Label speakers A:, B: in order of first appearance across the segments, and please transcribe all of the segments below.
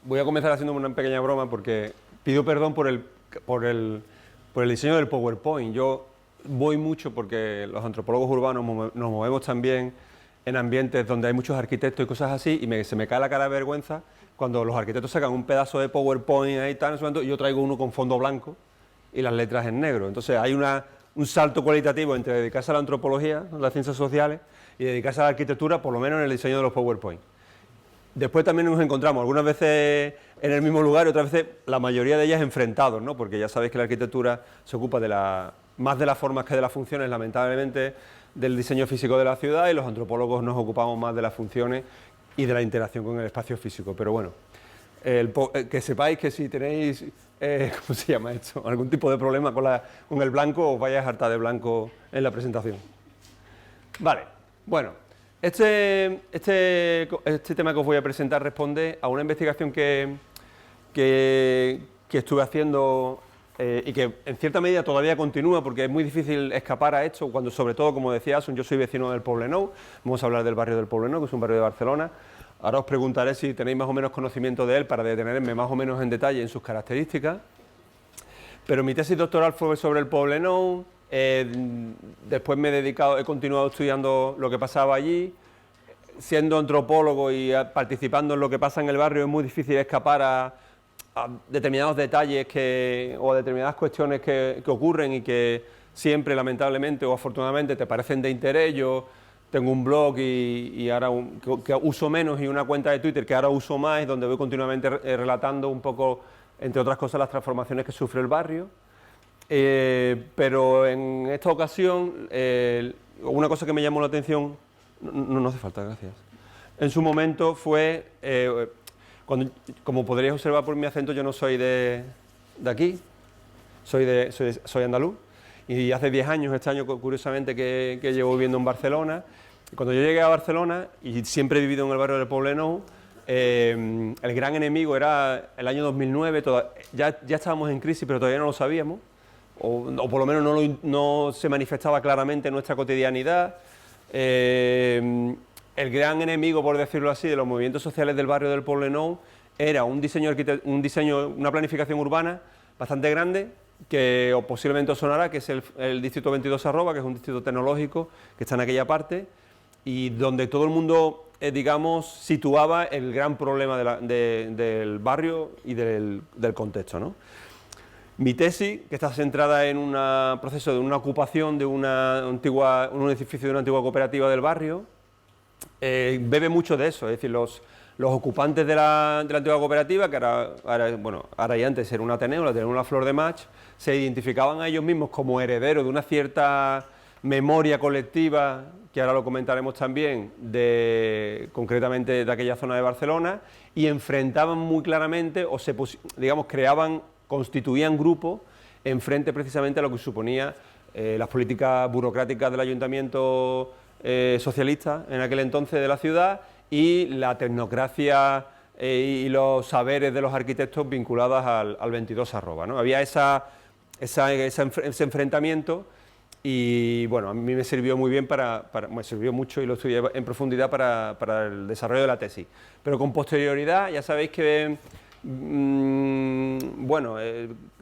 A: voy a comenzar haciendo una pequeña broma porque pido perdón por el diseño del PowerPoint. Yo voy mucho porque los antropólogos urbanos nos movemos también en ambientes donde hay muchos arquitectos y cosas así, y se me cae la cara de vergüenza cuando los arquitectos sacan un pedazo de PowerPoint ahí tal, y yo traigo uno con fondo blanco y las letras en negro. Entonces hay un salto cualitativo entre dedicarse a la antropología, las ciencias sociales, y dedicarse a la arquitectura, por lo menos en el diseño de los PowerPoint. Después también nos encontramos algunas veces en el mismo lugar y otras veces la mayoría de ellas enfrentados, ¿no? Porque ya sabéis que la arquitectura se ocupa más de las formas que de las funciones, lamentablemente, del diseño físico de la ciudad, y los antropólogos nos ocupamos más de las funciones y de la interacción con el espacio físico. Pero bueno, que sepáis que si tenéis, ¿cómo se llama esto?, algún tipo de problema con el blanco, os vayáis a hartar de blanco en la presentación. Vale, bueno, este tema que os voy a presentar responde a una investigación que estuve haciendo y que en cierta medida todavía continúa, porque es muy difícil escapar a esto, cuando sobre todo, como decía Asun, yo soy vecino del Poblenou. Vamos a hablar del barrio del Poblenou, que es un barrio de Barcelona. Ahora os preguntaré si tenéis más o menos conocimiento de él para detenerme más o menos en detalle en sus características. Pero mi tesis doctoral fue sobre el Poblenou. Después he continuado estudiando lo que pasaba allí. Siendo antropólogo y participando en lo que pasa en el barrio, es muy difícil escapar a determinados detalles o a determinadas cuestiones que ocurren y que siempre, lamentablemente o afortunadamente, te parecen de interés. Yo tengo un blog y ahora que uso menos, y una cuenta de Twitter que ahora uso más, donde voy continuamente relatando un poco, entre otras cosas, las transformaciones que sufre el barrio. Pero en esta ocasión, una cosa que me llamó la atención, no hace falta, gracias, en su momento fue, como podréis observar por mi acento, yo no soy de aquí, soy andaluz, y hace 10 años, este año curiosamente, que llevo viviendo en Barcelona. Cuando yo llegué a Barcelona, y siempre he vivido en el barrio del Poblenou, el gran enemigo era el año 2009, ya estábamos en crisis, pero todavía no lo sabíamos, o por lo menos no se manifestaba claramente en nuestra cotidianidad. El gran enemigo, por decirlo así, de los movimientos sociales del barrio del Poblenou era una planificación urbana bastante grande, que posiblemente os sonará, que es el distrito 22 Arroba, que es un distrito tecnológico que está en aquella parte, y donde todo el mundo, digamos, situaba el gran problema del barrio y del contexto, ¿no? Mi tesis, que está centrada en un proceso de una ocupación de un edificio de una antigua cooperativa del barrio, bebe mucho de eso. Es decir, los ocupantes de la antigua cooperativa, que ahora y antes era un Ateneo, la Ateneo La Flor de Mach, se identificaban a ellos mismos como herederos de una cierta memoria colectiva, que ahora lo comentaremos también, concretamente de aquella zona de Barcelona, y enfrentaban muy claramente, constituían grupos en frente precisamente a lo que suponía las políticas burocráticas del ayuntamiento socialista en aquel entonces de la ciudad, y la tecnocracia y los saberes de los arquitectos vinculados al 22 Arroba, ¿no? Había ese enfrentamiento, y bueno, a mí me sirvió muy bien me sirvió mucho, y lo estudié en profundidad para el desarrollo de la tesis. Pero con posterioridad, ya sabéis que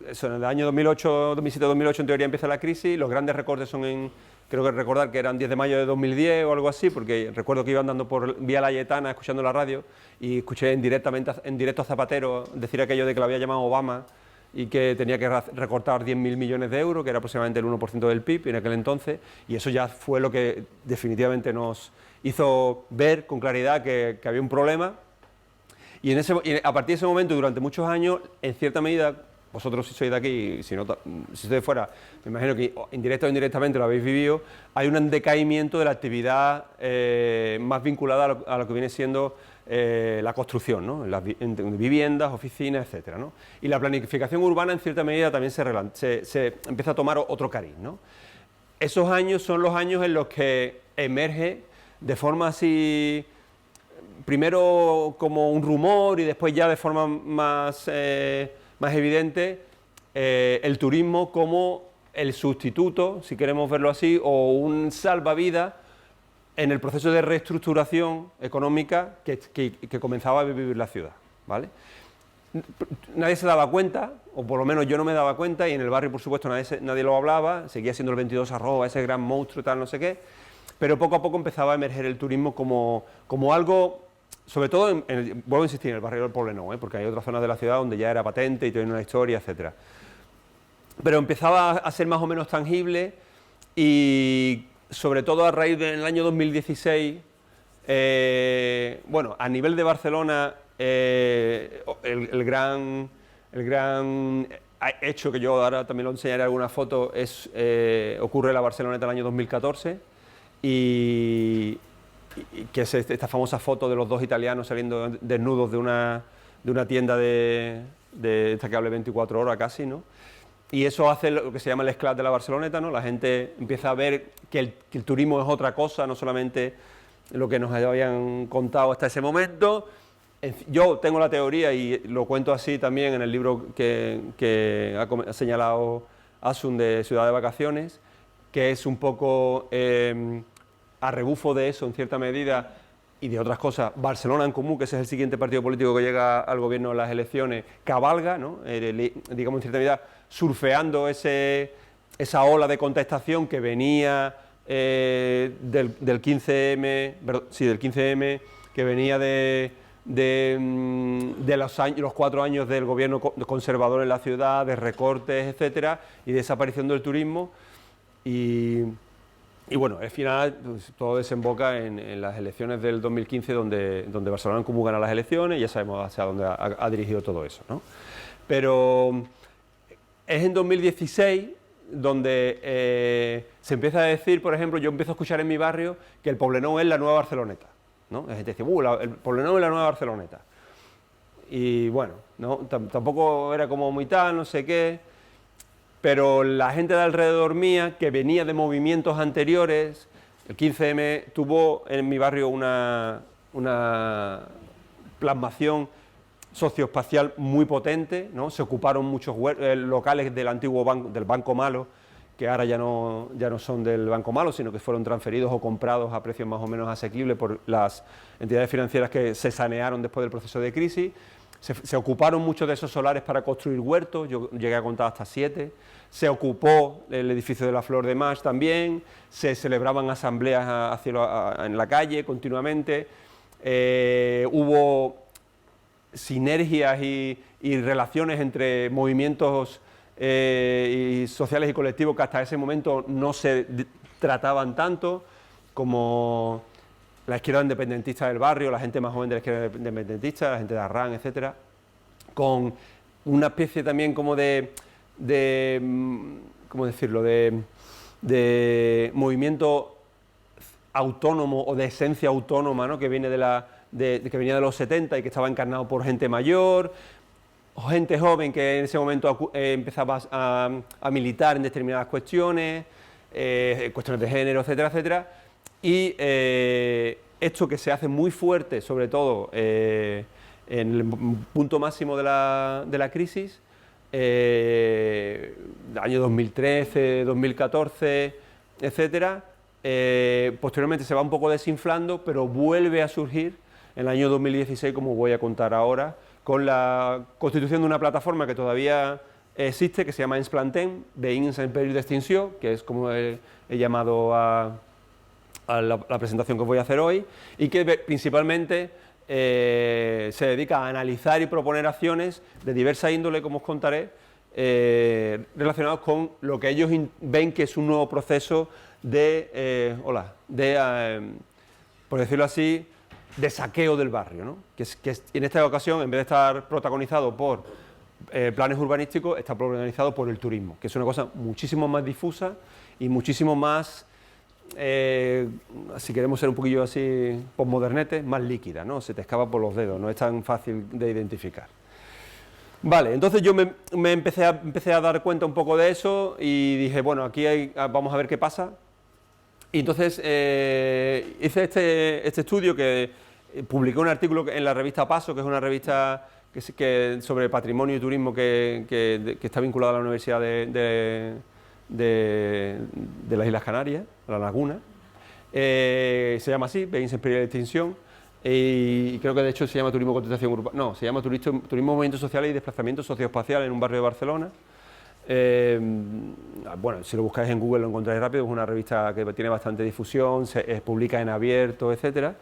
A: eso, en el año 2008, 2007-2008 en teoría empieza la crisis. Los grandes recortes son creo que recordar que eran 10 de mayo de 2010 o algo así, porque recuerdo que iba andando por Vía Layetana escuchando la radio y escuché en directo a Zapatero decir aquello de que lo había llamado Obama y que tenía que recortar 10.000 millones de euros, que era aproximadamente el 1% del PIB en aquel entonces, y eso ya fue lo que definitivamente nos hizo ver con claridad que había un problema. Y a partir de ese momento, durante muchos años, en cierta medida, vosotros si sois de aquí, si sois de fuera, me imagino que indirecta o indirectamente lo habéis vivido, hay un decaimiento de la actividad más vinculada a lo que viene siendo la construcción, ¿no? En viviendas, oficinas, etcétera, ¿no? Y la planificación urbana, en cierta medida, también se empieza a tomar otro cariz, ¿no? Esos años son los años en los que emerge de forma así, primero como un rumor y después ya de forma más evidente, el turismo como el sustituto, si queremos verlo así, o un salvavidas en el proceso de reestructuración económica que comenzaba a vivir la ciudad, ¿vale? nadie se daba cuenta, o por lo menos yo no me daba cuenta, y en el barrio, por supuesto, nadie lo hablaba, seguía siendo el 22 arroba, ese gran monstruo, tal, no sé qué, pero poco a poco empezaba a emerger el turismo como algo, sobre todo, vuelvo a insistir, en el barrio del Poblenou, porque hay otras zonas de la ciudad donde ya era patente y tiene una historia, etcétera. Pero empezaba a ser más o menos tangible y, sobre todo, a raíz del año 2016, bueno, a nivel de Barcelona, el gran hecho que yo ahora también lo enseñaré alguna foto ocurre en la Barceloneta del año 2014 y que es esta famosa foto de los dos italianos saliendo desnudos de una tienda de esta que hable 24 horas casi, ¿no? Y eso hace lo que se llama el esclat de la Barceloneta, ¿no? La gente empieza a ver que el turismo es otra cosa, no solamente lo que nos habían contado hasta ese momento. Yo tengo la teoría, y lo cuento así también en el libro que ha señalado Asun de Ciudad de Vacaciones, que es un poco a rebufo de eso en cierta medida y de otras cosas. Barcelona en Comú, que ese es el siguiente partido político que llega al gobierno en las elecciones, cabalga, ¿no? Digamos en cierta medida surfeando esa ola de contestación que venía del 15M, del 15M, que venía de los 4 años del gobierno conservador en la ciudad, de recortes, etcétera, y desaparición del turismo. Y bueno, al final pues, todo desemboca en las elecciones del 2015, donde Barcelona en Comú gana las elecciones, y ya sabemos hacia dónde ha dirigido todo eso, ¿no? Pero es en 2016 donde se empieza a decir, por ejemplo, yo empiezo a escuchar en mi barrio que el Poblenou es la nueva Barceloneta, ¿no? La gente dice, el Poblenou es la nueva Barceloneta. Y bueno, ¿no? Tampoco era como muy tal, no sé qué, pero la gente de alrededor mía, que venía de movimientos anteriores, el 15M tuvo en mi barrio una plasmación socioespacial muy potente, ¿no? Se ocuparon muchos locales del antiguo del Banco Malo, que ahora ya no son del Banco Malo, sino que fueron transferidos o comprados a precios más o menos asequibles por las entidades financieras que se sanearon después del proceso de crisis. Se ocuparon muchos de esos solares para construir huertos, yo llegué a contar hasta 7, se ocupó el edificio de la Flor de Mas también, se celebraban asambleas en la calle continuamente, hubo sinergias y relaciones entre movimientos y sociales y colectivos que hasta ese momento no se trataban tanto, como la izquierda independentista del barrio, la gente más joven de la izquierda independentista, la gente de Arran, etcétera, con una especie también como ¿cómo decirlo?, de movimiento autónomo o de esencia autónoma, ¿no?, que viene que venía de los 70 y que estaba encarnado por gente mayor, gente joven que en ese momento empezaba a militar en determinadas cuestiones, cuestiones de género, etcétera, etcétera. Y esto que se hace muy fuerte, sobre todo en el punto máximo de la crisis, año 2013, 2014, etcétera, posteriormente se va un poco desinflando, pero vuelve a surgir en el año 2016, como voy a contar ahora, con la constitución de una plataforma que todavía existe, que se llama Ens Plantem, Veïns en Perill d'Extinció, que es como he llamado a la presentación que os voy a hacer hoy, y que principalmente se dedica a analizar y proponer acciones de diversa índole, como os contaré, relacionados con lo que ellos ven que es un nuevo proceso por decirlo así, de saqueo del barrio, ¿no? que en esta ocasión, en vez de estar protagonizado por planes urbanísticos, está protagonizado por el turismo, que es una cosa muchísimo más difusa y muchísimo más, si queremos ser un poquillo así postmodernete, más líquida, ¿no? Se te escapa por los dedos, no es tan fácil de identificar. Vale, entonces yo me empecé a dar cuenta un poco de eso y dije, bueno, aquí vamos a ver qué pasa. Y entonces hice este estudio que publiqué un artículo en la revista Paso, que es una revista sobre patrimonio y turismo que está vinculada a la Universidad de las Islas Canarias, La Laguna. Se llama así, Veïns en Perill d'Extinció. y creo que de hecho se llama turismo cotización urbana, no, se llama turismo movimientos sociales y desplazamiento socioespacial en un barrio de Barcelona. Bueno, si lo buscáis en Google lo encontráis rápido, es una revista que tiene bastante difusión, se publica en abierto, etcétera.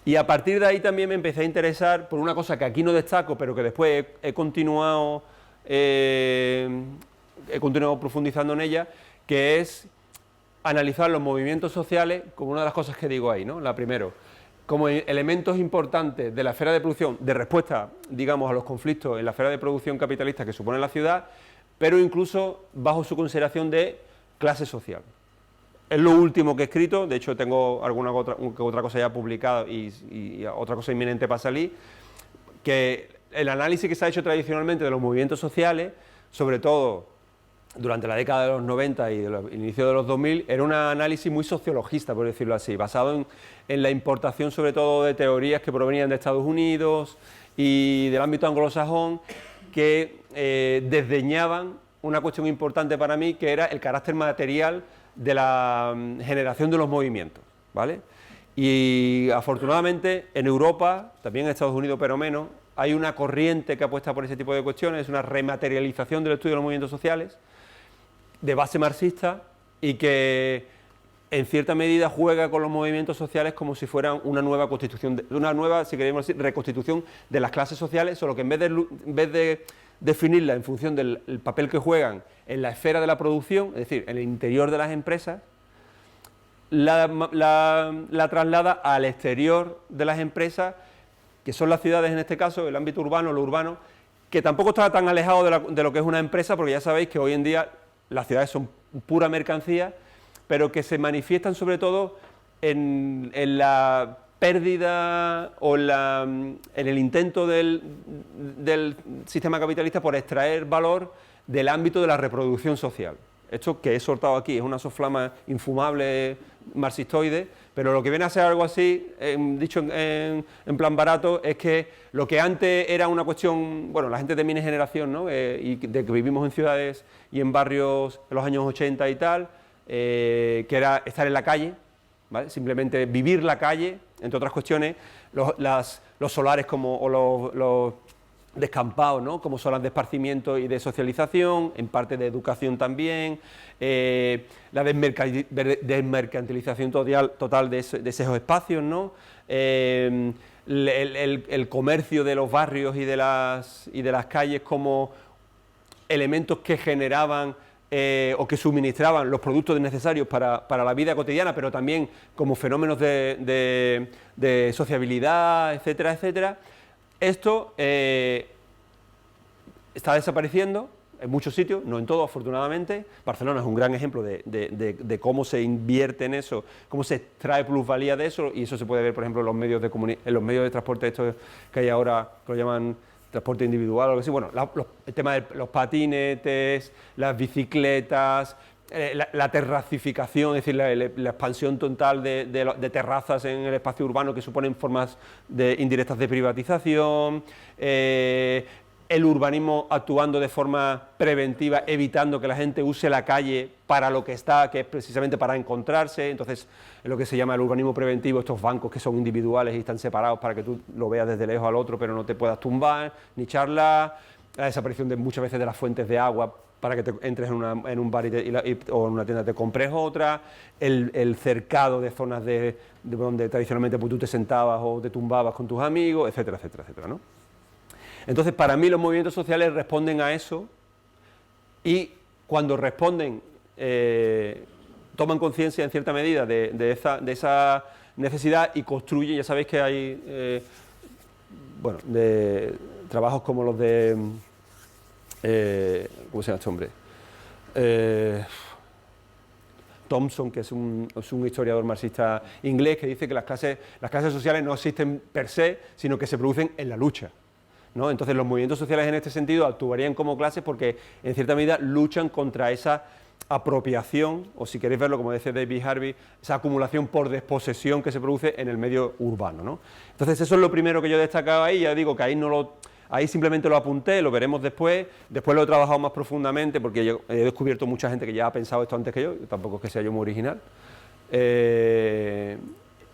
A: Y a partir de ahí también me empecé a interesar por una cosa que aquí no destaco, pero que después he continuado profundizando en ella, que es analizar los movimientos sociales como una de las cosas que digo ahí, ¿no? La primero, como elementos importantes de la esfera de producción, de respuesta, digamos, a los conflictos en la esfera de producción capitalista que supone la ciudad, pero incluso bajo su consideración de clase social. Es lo último que he escrito, de hecho tengo alguna otra cosa ya publicada y otra cosa inminente para salir, que el análisis que se ha hecho tradicionalmente de los movimientos sociales, sobre todo durante la década de los 90 y el inicio de los 2000, era un análisis muy sociologista, por decirlo así, basado en la importación sobre todo de teorías que provenían de Estados Unidos y del ámbito anglosajón, que desdeñaban una cuestión importante para mí, que era el carácter material de la generación de los movimientos, ¿vale? Y afortunadamente en Europa, también en Estados Unidos pero menos, hay una corriente que apuesta por ese tipo de cuestiones, es una rematerialización del estudio de los movimientos sociales, de base marxista, y que en cierta medida juega con los movimientos sociales como si fueran una nueva constitución, una nueva, si queremos decir, reconstitución de las clases sociales, solo que en vez de definirla en función del papel que juegan en la esfera de la producción, es decir, en el interior de las empresas, la traslada al exterior de las empresas, que son las ciudades en este caso, el ámbito urbano, lo urbano, que tampoco está tan alejado de lo que es una empresa, porque ya sabéis que hoy en día las ciudades son pura mercancía, pero que se manifiestan sobre todo en la pérdida o en el intento del sistema capitalista por extraer valor del ámbito de la reproducción social. Esto que he soltado aquí es una soflama infumable marxistoide, pero lo que viene a ser algo así, dicho en plan barato, es que lo que antes era una cuestión, bueno, la gente de mi generación, ¿no? Y de que vivimos en ciudades y en barrios en los años 80 y tal, que era estar en la calle, ¿vale? Simplemente vivir la calle, entre otras cuestiones, los solares o los descampados, ¿no? Como zonas de esparcimiento y de socialización, en parte de educación también, la desmercantilización total de esos espacios, ¿no? El comercio de los barrios y de las calles como elementos que generaban o que suministraban los productos necesarios para la vida cotidiana, pero también como fenómenos de sociabilidad, etcétera, etcétera. Esto está desapareciendo en muchos sitios, no en todos, afortunadamente. Barcelona es un gran ejemplo de cómo se invierte en eso, cómo se extrae plusvalía de eso, y eso se puede ver, por ejemplo, en los medios de transporte estos que hay ahora, que lo llaman transporte individual o algo así. Bueno, el tema de los patinetes, las bicicletas, la terracificación, es decir, la expansión total de terrazas en el espacio urbano, que suponen formas indirectas de privatización, el urbanismo actuando de forma preventiva, evitando que la gente use la calle para lo que está, que es precisamente para encontrarse. Entonces, es lo que se llama el urbanismo preventivo, estos bancos que son individuales y están separados para que tú lo veas desde lejos al otro, pero no te puedas tumbar, ni charlar, la desaparición muchas veces de las fuentes de agua para que te entres en un bar o en una tienda te compres otra, el cercado de zonas de donde tradicionalmente pues, tú te sentabas o te tumbabas con tus amigos, etcétera, etcétera, etcétera, ¿no? Entonces, para mí los movimientos sociales responden a eso, y cuando responden, toman conciencia en cierta medida de esa necesidad y construyen. Ya sabéis que hay de trabajos como los de ¿cómo se llama este hombre? Thompson, que es un historiador marxista inglés, que dice que las clases sociales no existen per se, sino que se producen en la lucha, ¿no? Entonces los movimientos sociales en este sentido actuarían como clases porque en cierta medida luchan contra esa apropiación, o si queréis verlo como dice David Harvey, esa acumulación por desposesión que se produce en el medio urbano, ¿no? Entonces eso es lo primero que yo destacaba ahí. Ya digo que ahí simplemente lo apunté, lo veremos después lo he trabajado más profundamente porque yo he descubierto mucha gente que ya ha pensado esto antes que yo, tampoco es que sea yo muy original.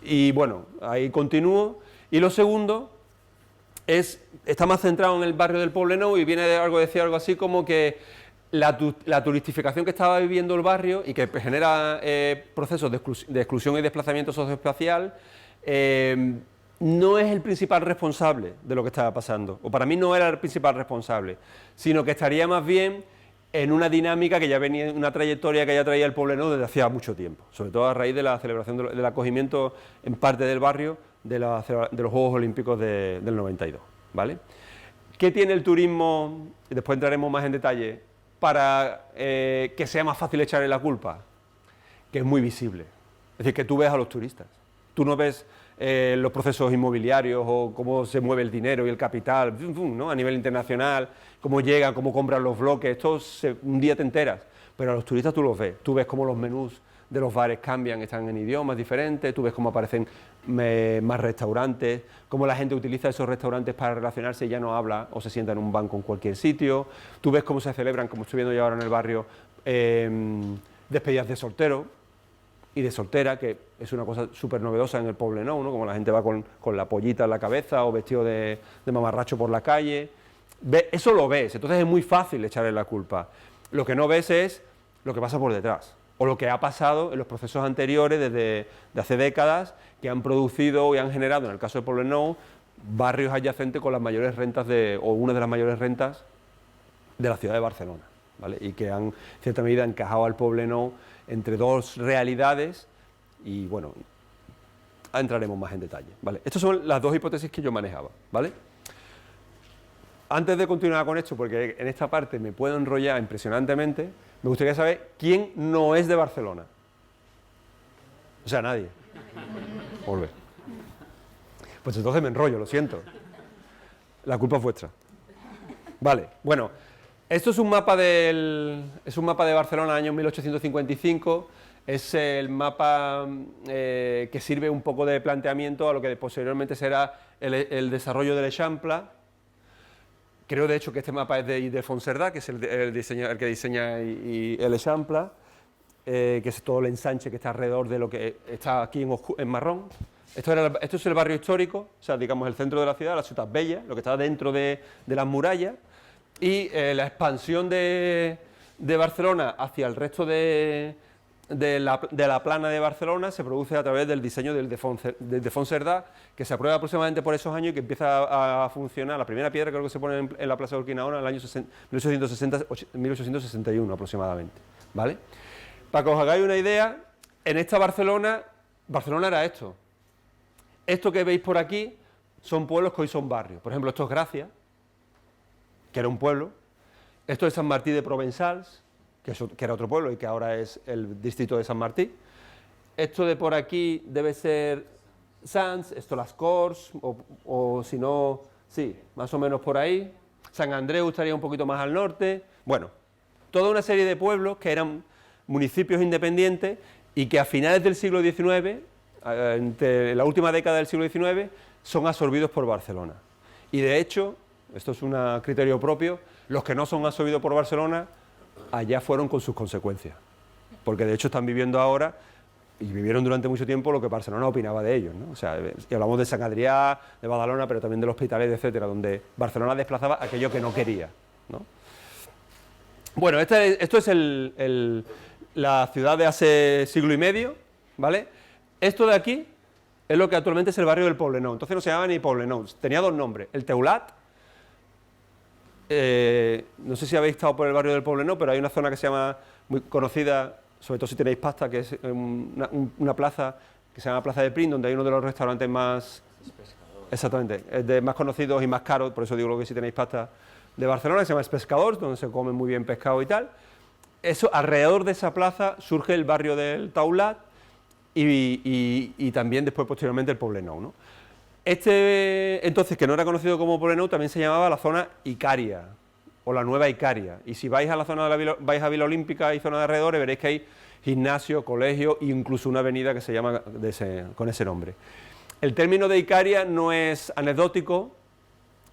A: Y bueno, ahí continúo. Y lo segundo está más centrado en el barrio del Poblenou y viene de decir algo así como que la turistificación que estaba viviendo el barrio y que genera procesos de exclusión y desplazamiento socioespacial no es el principal responsable de lo que estaba pasando, o para mí no era el principal responsable, sino que estaría más bien en una dinámica que ya venía, una trayectoria que ya traía el Poblenou desde hacía mucho tiempo, sobre todo a raíz de la celebración del acogimiento en parte del barrio de los Juegos Olímpicos del 92, ¿vale? ¿Qué tiene el turismo? Y después entraremos más en detalle, para que sea más fácil echarle la culpa, que es muy visible. Es decir, que tú ves a los turistas, tú no ves los procesos inmobiliarios o cómo se mueve el dinero y el capital, ¿no? A nivel internacional, cómo llegan, cómo compran los bloques, un día te enteras, pero a los turistas tú los ves, tú ves cómo los menús de los bares cambian, están en idiomas diferentes, tú ves cómo aparecen más restaurantes, cómo la gente utiliza esos restaurantes para relacionarse y ya no habla o se sienta en un banco en cualquier sitio, tú ves cómo se celebran, como estoy viendo yo ahora en el barrio, despedidas de soltero y de soltera, que es una cosa súper novedosa en el Poblenou, ¿no? Como la gente va con la pollita en la cabeza o vestido de mamarracho por la calle, eso lo ves, entonces es muy fácil echarle la culpa. Lo que no ves es lo que pasa por detrás, o lo que ha pasado en los procesos anteriores de hace décadas, que han producido y han generado, en el caso de Poblenou, barrios adyacentes con las mayores rentas o una de las mayores rentas de la ciudad de Barcelona, ¿vale? Y que han, en cierta medida, encajado al Poblenou entre dos realidades y, bueno, entraremos más en detalle, ¿vale? Estas son las dos hipótesis que yo manejaba, ¿vale? Antes de continuar con esto, porque en esta parte me puedo enrollar impresionantemente, me gustaría saber quién no es de Barcelona. O sea, nadie. Volver. Pues entonces me enrollo, lo siento. La culpa es vuestra. Vale, bueno, esto es un mapa de Barcelona año 1855. Es el mapa que sirve un poco de planteamiento a lo que posteriormente será el desarrollo del Eixample. Creo, de hecho, que este mapa es de Ildefons Cerdà, que es el que diseña el Eixample, que es todo el ensanche que está alrededor de lo que está aquí en marrón. Esto es el barrio histórico, o sea, digamos, el centro de la ciudad, la Ciutat Vella, lo que está dentro de las murallas, y la expansión de Barcelona hacia el resto de la plana de Barcelona se produce a través del diseño del Ildefons Cerdà, que se aprueba aproximadamente por esos años y que empieza a funcionar. La primera piedra creo que se pone en la plaza de Urquinaona en el año 1861 aproximadamente, ¿vale? Para que os hagáis una idea, en esta Barcelona era esto. Esto que veis por aquí son pueblos que hoy son barrios. Por ejemplo, esto es Gracia, que era un pueblo. Esto es Sant Martí de Provençals, que era otro pueblo y que ahora es el distrito de Sant Martí. Esto de por aquí debe ser Sants, esto las Corts, o si no, sí, más o menos por ahí. Sant Andreu estaría un poquito más al norte. Bueno, toda una serie de pueblos que eran municipios independientes y que a finales del siglo XIX, entre la última década del siglo XIX, son absorbidos por Barcelona. Y de hecho, esto es un criterio propio, los que no son absorbidos por Barcelona, allá fueron con sus consecuencias, porque de hecho están viviendo ahora, y vivieron durante mucho tiempo, lo que Barcelona opinaba de ellos, ¿no? O sea, y hablamos de Sant Adrià, de Badalona, pero también del Hospitalet, etcétera, donde Barcelona desplazaba aquello que no quería, ¿no? Bueno, esto es la ciudad de hace siglo y medio, ¿vale? Esto de aquí es lo que actualmente es el barrio del Poblenou. Entonces no se llamaba ni Poblenou, tenía dos nombres, el Teulat. No sé si habéis estado por el barrio del Poblenou, pero hay una zona que se llama, muy conocida, sobre todo si tenéis pasta, que es una plaza que se llama Plaza de Prim, donde hay uno de los restaurantes más... Exactamente, más conocidos y más caros, por eso digo lo que si tenéis pasta, de Barcelona, que se llama Pescadors, donde se come muy bien pescado y tal. Eso, alrededor de esa plaza surge el barrio del Taulat y también después, posteriormente, el Poblenou, ¿no? Entonces, que no era conocido como Poblenou, también se llamaba la zona Icaria, o la Nueva Icaria. Y si vais a la zona vais a Vila Olímpica y zona de alrededores, veréis que hay gimnasio, colegio e incluso una avenida que se llama con ese nombre. El término de Icaria no es anecdótico,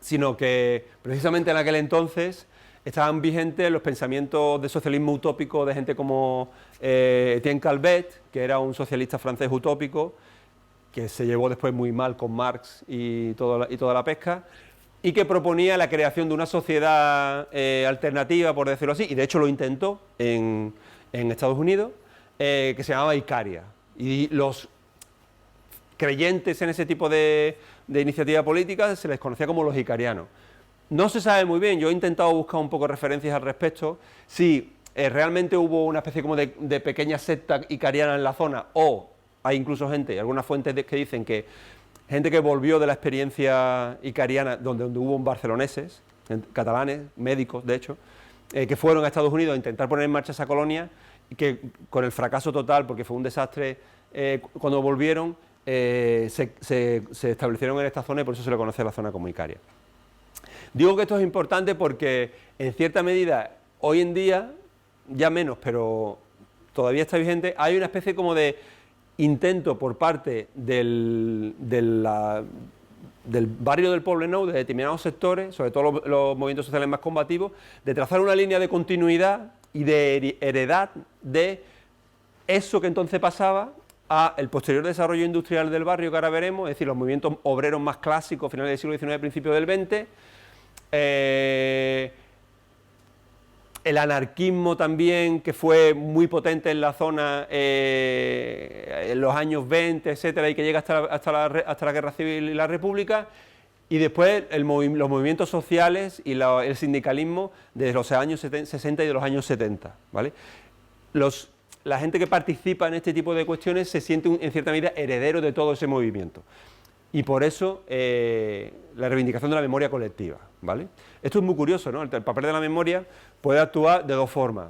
A: sino que precisamente en aquel entonces estaban vigentes los pensamientos de socialismo utópico de gente como Etienne Calvet, que era un socialista francés utópico, que se llevó después muy mal con Marx y toda la pesca, y que proponía la creación de una sociedad alternativa, por decirlo así, y de hecho lo intentó en Estados Unidos, que se llamaba Icaria. Y los creyentes en ese tipo de iniciativa política se les conocía como los icarianos. No se sabe muy bien, yo he intentado buscar un poco de referencias al respecto, si realmente hubo una especie como de pequeña secta icariana en la zona, o hay incluso gente, algunas fuentes que dicen que gente que volvió de la experiencia icariana, donde hubo barceloneses, catalanes, médicos de hecho, que fueron a Estados Unidos a intentar poner en marcha esa colonia, y que con el fracaso total, porque fue un desastre, cuando volvieron, se establecieron en esta zona y por eso se le conoce a la zona como Icaria. Digo que esto es importante porque, en cierta medida, hoy en día, ya menos, pero todavía está vigente, hay una especie como de intento por parte del barrio del Poblenou, de determinados sectores, sobre todo los movimientos sociales más combativos, de trazar una línea de continuidad y de heredad de eso que entonces pasaba a el posterior desarrollo industrial del barrio que ahora veremos, es decir, los movimientos obreros más clásicos, finales del siglo XIX, principios del XX, el anarquismo también, que fue muy potente en la zona en los años 20, etcétera, y que llega hasta la Guerra Civil y la República, y después los movimientos sociales y el sindicalismo desde los años 60 y de los años 70, ¿vale? La gente que participa en este tipo de cuestiones se siente en cierta medida heredero de todo ese movimiento. Y por eso la reivindicación de la memoria colectiva, ¿vale? Esto es muy curioso, ¿no? El papel de la memoria puede actuar de dos formas.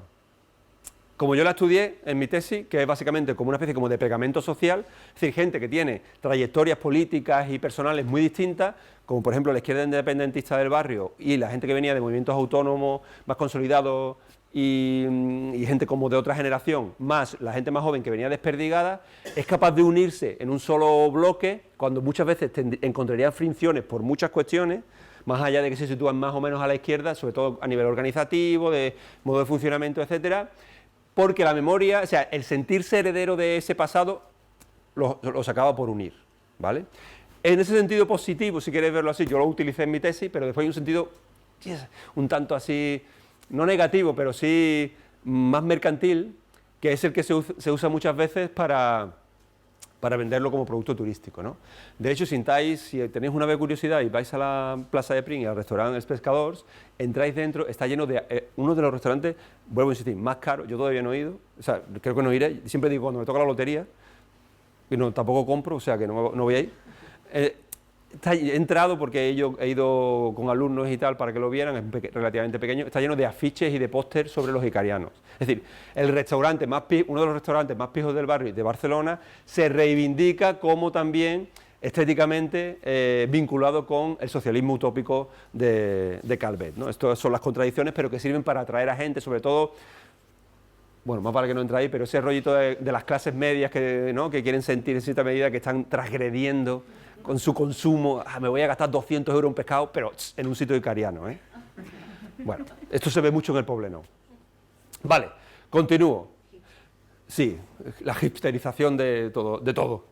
A: Como yo la estudié en mi tesis, que es básicamente como una especie como de pegamento social, es decir, gente que tiene trayectorias políticas y personales muy distintas, como por ejemplo la izquierda independentista del barrio y la gente que venía de movimientos autónomos más consolidados y gente como de otra generación, más la gente más joven que venía desperdigada, es capaz de unirse en un solo bloque, cuando muchas veces encontrarían fricciones por muchas cuestiones, más allá de que se sitúan más o menos a la izquierda, sobre todo a nivel organizativo, de modo de funcionamiento, etcétera, porque la memoria, o sea, el sentirse heredero de ese pasado los acaba por unir, ¿vale? En ese sentido positivo, si queréis verlo así, yo lo utilicé en mi tesis, pero después hay un sentido un tanto así, no negativo, pero sí más mercantil, que es el que se usa muchas veces para venderlo como producto turístico, ¿no? De hecho, si tenéis una vez curiosidad y vais a la Plaza de Pring y al restaurante Els Pescadors, entráis dentro, está lleno de uno de los restaurantes, vuelvo a insistir, más caros, yo todavía no he ido, o sea, creo que no iré, siempre digo cuando me toca la lotería, y no, tampoco compro, o sea que no voy a ir. He entrado porque he ido con alumnos y tal para que lo vieran, es relativamente pequeño, está lleno de afiches y de pósters sobre los icarianos. Es decir, uno de los restaurantes más pijos del barrio de Barcelona se reivindica como también estéticamente vinculado con el socialismo utópico de Calvet, ¿no? Estas son las contradicciones, pero que sirven para atraer a gente, sobre todo, bueno, más vale que no entráis, pero ese rollito de las clases medias que quieren sentir en cierta medida que están transgrediendo con su consumo, me voy a gastar 200 euros en pescado, pero en un sitio icariano, ¿eh? Bueno, esto se ve mucho en el Poblenou. Vale, continúo. Sí, la hipsterización de todo.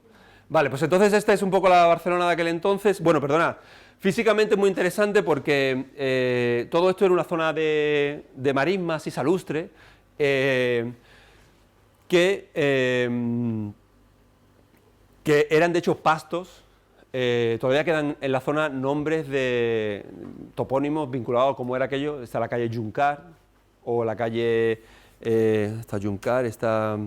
A: Vale, pues entonces esta es un poco la Barcelona de aquel entonces. Bueno, perdonad, físicamente es muy interesante porque todo esto era una zona de marismas y salustre, que eran de hecho pastos. Todavía quedan en la zona nombres de topónimos vinculados a cómo era aquello. Está la calle Juncar, o la calle... está Juncar, está...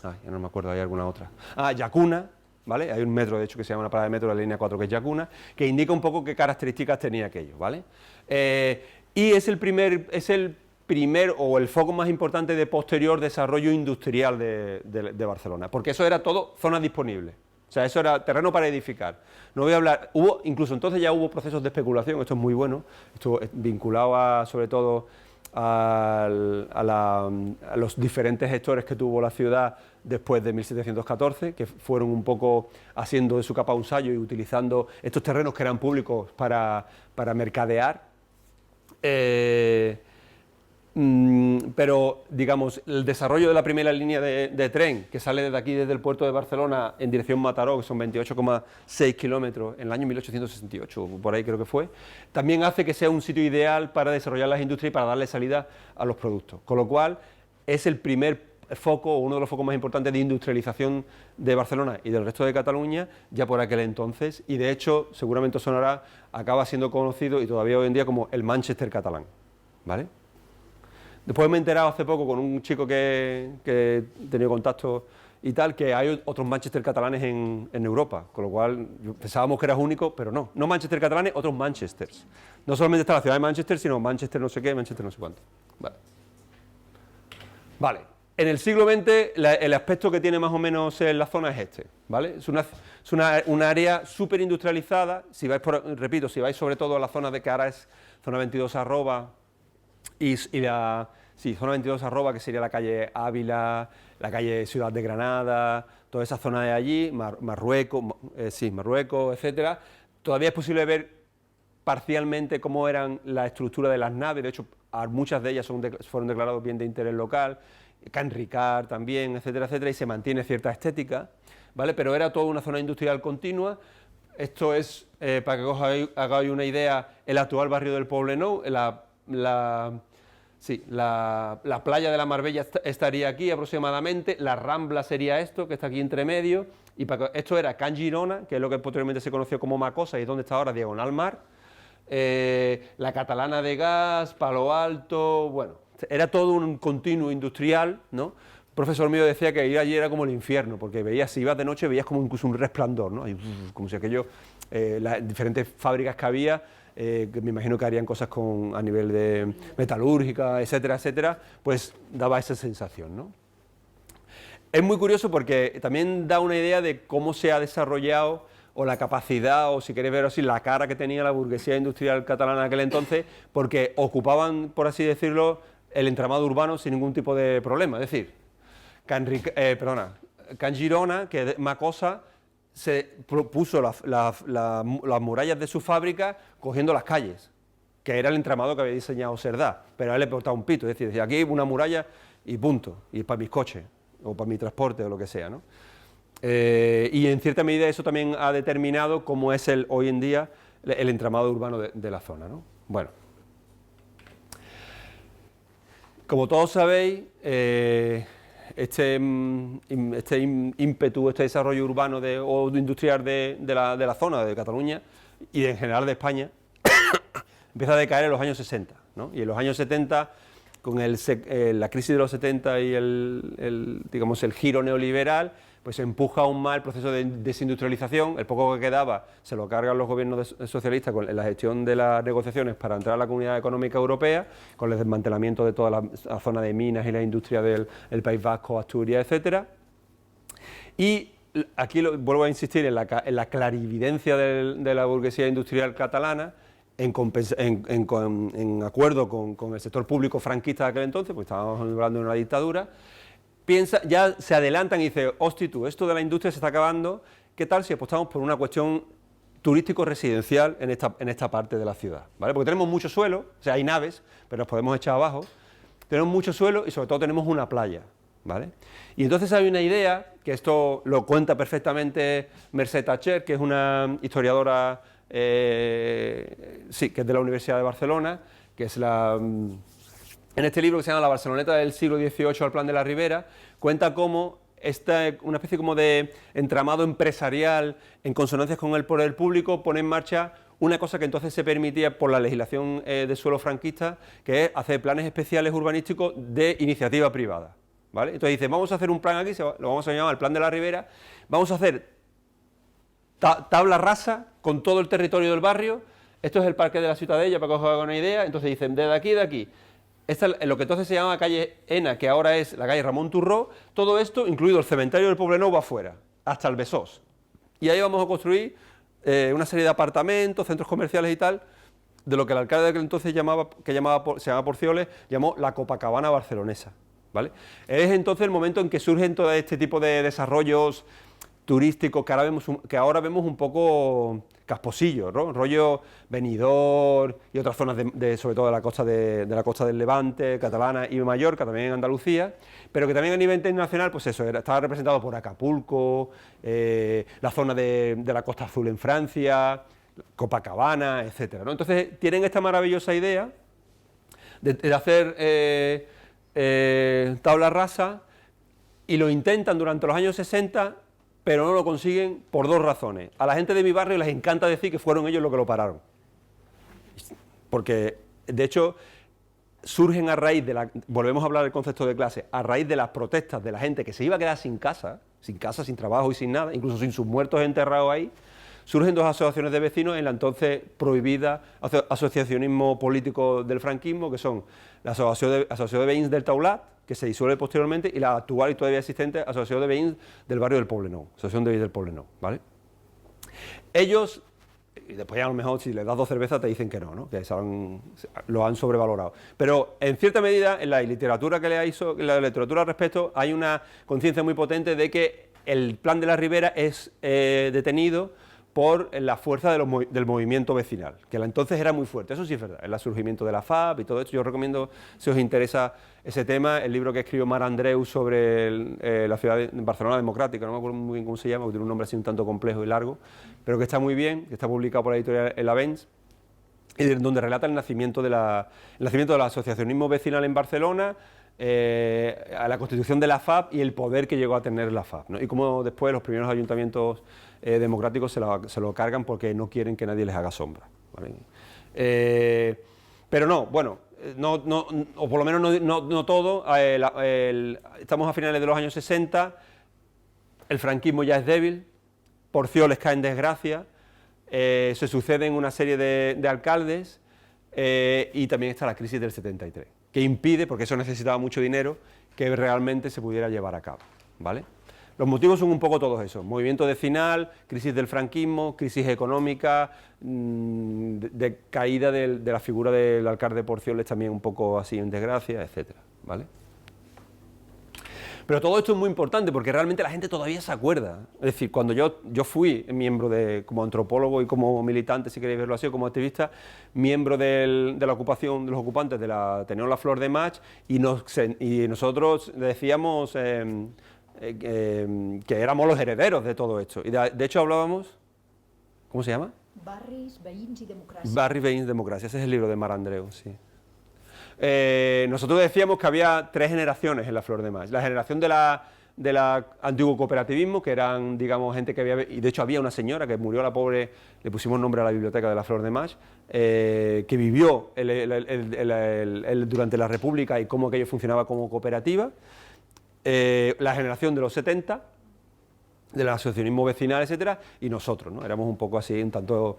A: ya no me acuerdo, hay alguna otra. Llacuna, ¿vale? Hay un metro, de hecho, que se llama una parada de metro de la línea 4, que es Llacuna, que indica un poco qué características tenía aquello, ¿vale? Y es el primer o el foco más importante de posterior desarrollo industrial de Barcelona, porque eso era todo zona disponible. O sea, eso era terreno para edificar. No voy a hablar... incluso entonces ya hubo procesos de especulación, esto es muy bueno, esto vinculado sobre todo a los diferentes gestores que tuvo la ciudad después de 1714, que fueron un poco haciendo de su capa un sayo y utilizando estos terrenos que eran públicos para mercadear. Pero, digamos, el desarrollo de la primera línea de tren, que sale desde aquí, desde el puerto de Barcelona, en dirección Mataró, que son 28,6 kilómetros, en el año 1868, por ahí creo que fue, también hace que sea un sitio ideal para desarrollar las industrias y para darle salida a los productos. Con lo cual, es el primer foco, uno de los focos más importantes de industrialización de Barcelona y del resto de Cataluña, ya por aquel entonces, y de hecho, seguramente os sonará, acaba siendo conocido, y todavía hoy en día, como el Manchester catalán, ¿vale? Después me he enterado hace poco con un chico que he tenido contacto y tal, que hay otros Manchester catalanes en Europa, con lo cual pensábamos que eras único, pero no. No Manchester catalanes, otros Manchesters. No solamente está la ciudad de Manchester, sino Manchester no sé qué, Manchester no sé cuánto. Vale. En el siglo XX el aspecto que tiene más o menos la zona es este, ¿vale? Es una área súper industrializada, si vais repito, si vais sobre todo a la zona de que ahora es zona 22 Arroba, zona 22 Arroba, que sería la calle Ávila, la calle Ciudad de Granada, toda esa zona de allí, Marruecos, etcétera. Todavía es posible ver parcialmente cómo eran la estructura de las naves, de hecho, muchas de ellas fueron declarados bien de interés local, Can Ricard también, etcétera, etcétera, y se mantiene cierta estética, ¿vale? Pero era toda una zona industrial continua. Esto es, para que os hagáis una idea, el actual barrio del Poblenou, la playa de la Marbella estaría aquí aproximadamente, la Rambla sería esto, que está aquí entre medio, y esto era Can Girona, que es lo que posteriormente se conoció como Macosa, y es donde está ahora Diagonal Mar, la Catalana de Gas, Palo Alto, bueno, era todo un continuo industrial, ¿no? Un profesor mío decía que ir allí era como el infierno, porque veías, si ibas de noche, veías como incluso un resplandor, ¿no? Como si aquello, las diferentes fábricas que había, que me imagino que harían cosas a nivel de metalúrgica, etcétera, etcétera, pues daba esa sensación, ¿no? Es muy curioso porque también da una idea de cómo se ha desarrollado, o la capacidad, o si queréis ver así, la cara que tenía la burguesía industrial catalana en aquel entonces, porque ocupaban, por así decirlo, el entramado urbano sin ningún tipo de problema. Es decir, Can Girona, que es Macosa, se puso las murallas de su fábrica cogiendo las calles, que era el entramado que había diseñado Cerdá, pero a él le importaba un pito, es decir, decía, aquí una muralla y punto, y es para mis coches, o para mi transporte, o lo que sea, ¿no? Y en cierta medida eso también ha determinado cómo es hoy en día el entramado urbano de la zona, ¿no? Bueno, como todos sabéis, este ímpetu, este desarrollo urbano o industrial de la zona de Cataluña y en general de España empieza a decaer en los años 60, ¿no? Y en los años 70, con la crisis de los 70 y digamos, el giro neoliberal, pues se empuja aún más el proceso de desindustrialización. El poco que quedaba se lo cargan los gobiernos socialistas en la gestión de las negociaciones para entrar a la Comunidad Económica Europea, con el desmantelamiento de toda la zona de minas y la industria del País Vasco, Asturias, etcétera. Y aquí vuelvo a insistir en la clarividencia de la burguesía industrial catalana, en acuerdo con el sector público franquista de aquel entonces, pues estábamos hablando de una dictadura. Ya se adelantan y dicen, hostia tú, esto de la industria se está acabando, ¿qué tal si apostamos por una cuestión turístico-residencial en esta parte de la ciudad? ¿Vale? Porque tenemos mucho suelo, o sea, hay naves, pero nos podemos echar abajo, tenemos mucho suelo y sobre todo tenemos una playa, ¿vale? Y entonces hay una idea, que esto lo cuenta perfectamente Mercè Tacher, que es una historiadora, que es de la Universidad de Barcelona, que es en este libro que se llama La Barceloneta del siglo XVIII al plan de la Ribera, cuenta cómo una especie como de entramado empresarial en consonancia con el poder público pone en marcha una cosa que entonces se permitía por la legislación de suelo franquista, que es hacer planes especiales urbanísticos de iniciativa privada, ¿vale? Entonces dice, vamos a hacer un plan aquí, lo vamos a llamar el plan de la Ribera, vamos a hacer tabla rasa con todo el territorio del barrio, esto es el parque de la Ciutadella, para que os haga una idea, entonces dicen, de aquí, lo que entonces se llama calle Ena, que ahora es la calle Ramón Turró, todo esto, incluido el cementerio del Poblenou, va afuera, hasta el Besós. Y ahí vamos a construir una serie de apartamentos, centros comerciales y tal, de lo que el alcalde de aquel entonces se llamaba Porcioles, llamó la Copacabana barcelonesa, ¿vale? Es entonces el momento en que surgen todo este tipo de desarrollos turísticos que ahora vemos un poco casposillos, ¿no? Rollo Benidorm y otras zonas sobre todo de la costa del Levante, catalana y Mallorca, también en Andalucía, pero que también a nivel internacional, pues eso, estaba representado por Acapulco, la zona de la Costa Azul en Francia, Copacabana, etcétera, ¿no? Entonces tienen esta maravillosa idea de hacer tabla rasa y lo intentan durante los años 60, pero no lo consiguen por dos razones. A la gente de mi barrio les encanta decir que fueron ellos los que lo pararon. Porque, de hecho, surgen a raíz volvemos a hablar del concepto de clase, a raíz de las protestas de la gente que se iba a quedar sin casa, sin trabajo y sin nada, incluso sin sus muertos enterrados ahí. Surgen dos asociaciones de vecinos en la entonces prohibida asociacionismo político del franquismo, que son la Asociación de Veïns del Taulat, que se disuelve posteriormente, y la actual y todavía existente Asociación de Veïns del barrio del Poblenou, Asociación de Veïns del Poblenou, ¿vale? Ellos, y después ya a lo mejor si les das dos cervezas te dicen que no, ¿no? Que lo han sobrevalorado. Pero en cierta medida en la literatura al respecto hay una conciencia muy potente de que el plan de la Ribera es detenido por la fuerza del movimiento vecinal, que entonces era muy fuerte, eso sí es verdad, el surgimiento de la FAP y todo esto. Yo recomiendo, si os interesa ese tema, el libro que escribió Mar Andreu sobre la ciudad de Barcelona democrática, no me acuerdo muy bien cómo se llama, porque tiene un nombre así un tanto complejo y largo, pero que está muy bien, que está publicado por la editorial El Avenç, y donde relata el nacimiento del asociacionismo vecinal en Barcelona, a la constitución de la FAP y el poder que llegó a tener la FAP, ¿no? Y cómo después los primeros ayuntamientos democráticos se lo cargan porque no quieren que nadie les haga sombra, ¿vale? Pero no, bueno, o por lo menos no todo. Estamos a finales de los años 60, el franquismo ya es débil, Porcioles cae en desgracia, se suceden una serie de alcaldes y también está la crisis del 73, que impide, porque eso necesitaba mucho dinero, que realmente se pudiera llevar a cabo, ¿vale? Los motivos son un poco todos esos: movimiento vecinal, crisis del franquismo, crisis económica, de caída de la figura del alcalde Porcioles también un poco así en desgracia, etcétera, ¿vale? Pero todo esto es muy importante porque realmente la gente todavía se acuerda. Es decir, cuando yo fui miembro como antropólogo y como militante, si queréis verlo así, o como activista, miembro de la ocupación, de los ocupantes de la Ateneo La Flor de Maig, y nosotros decíamos que éramos los herederos de todo esto. Y de hecho hablábamos, ¿cómo se llama?
B: Barris, Veïns y Democràcia.
A: Barris, Veïns, Democràcia, ese es el libro de Mar Andreu, sí. Nosotros decíamos que había tres generaciones en la Flor de Maig. La generación del antiguo cooperativismo, que eran, digamos, gente que había... Y de hecho había una señora que murió, la pobre, le pusimos nombre a la biblioteca de la Flor de Maig, que vivió durante la República y cómo aquello funcionaba como cooperativa. La generación de los 70, del asociacionismo vecinal, etcétera, y nosotros, ¿no? Éramos un poco así, un tanto...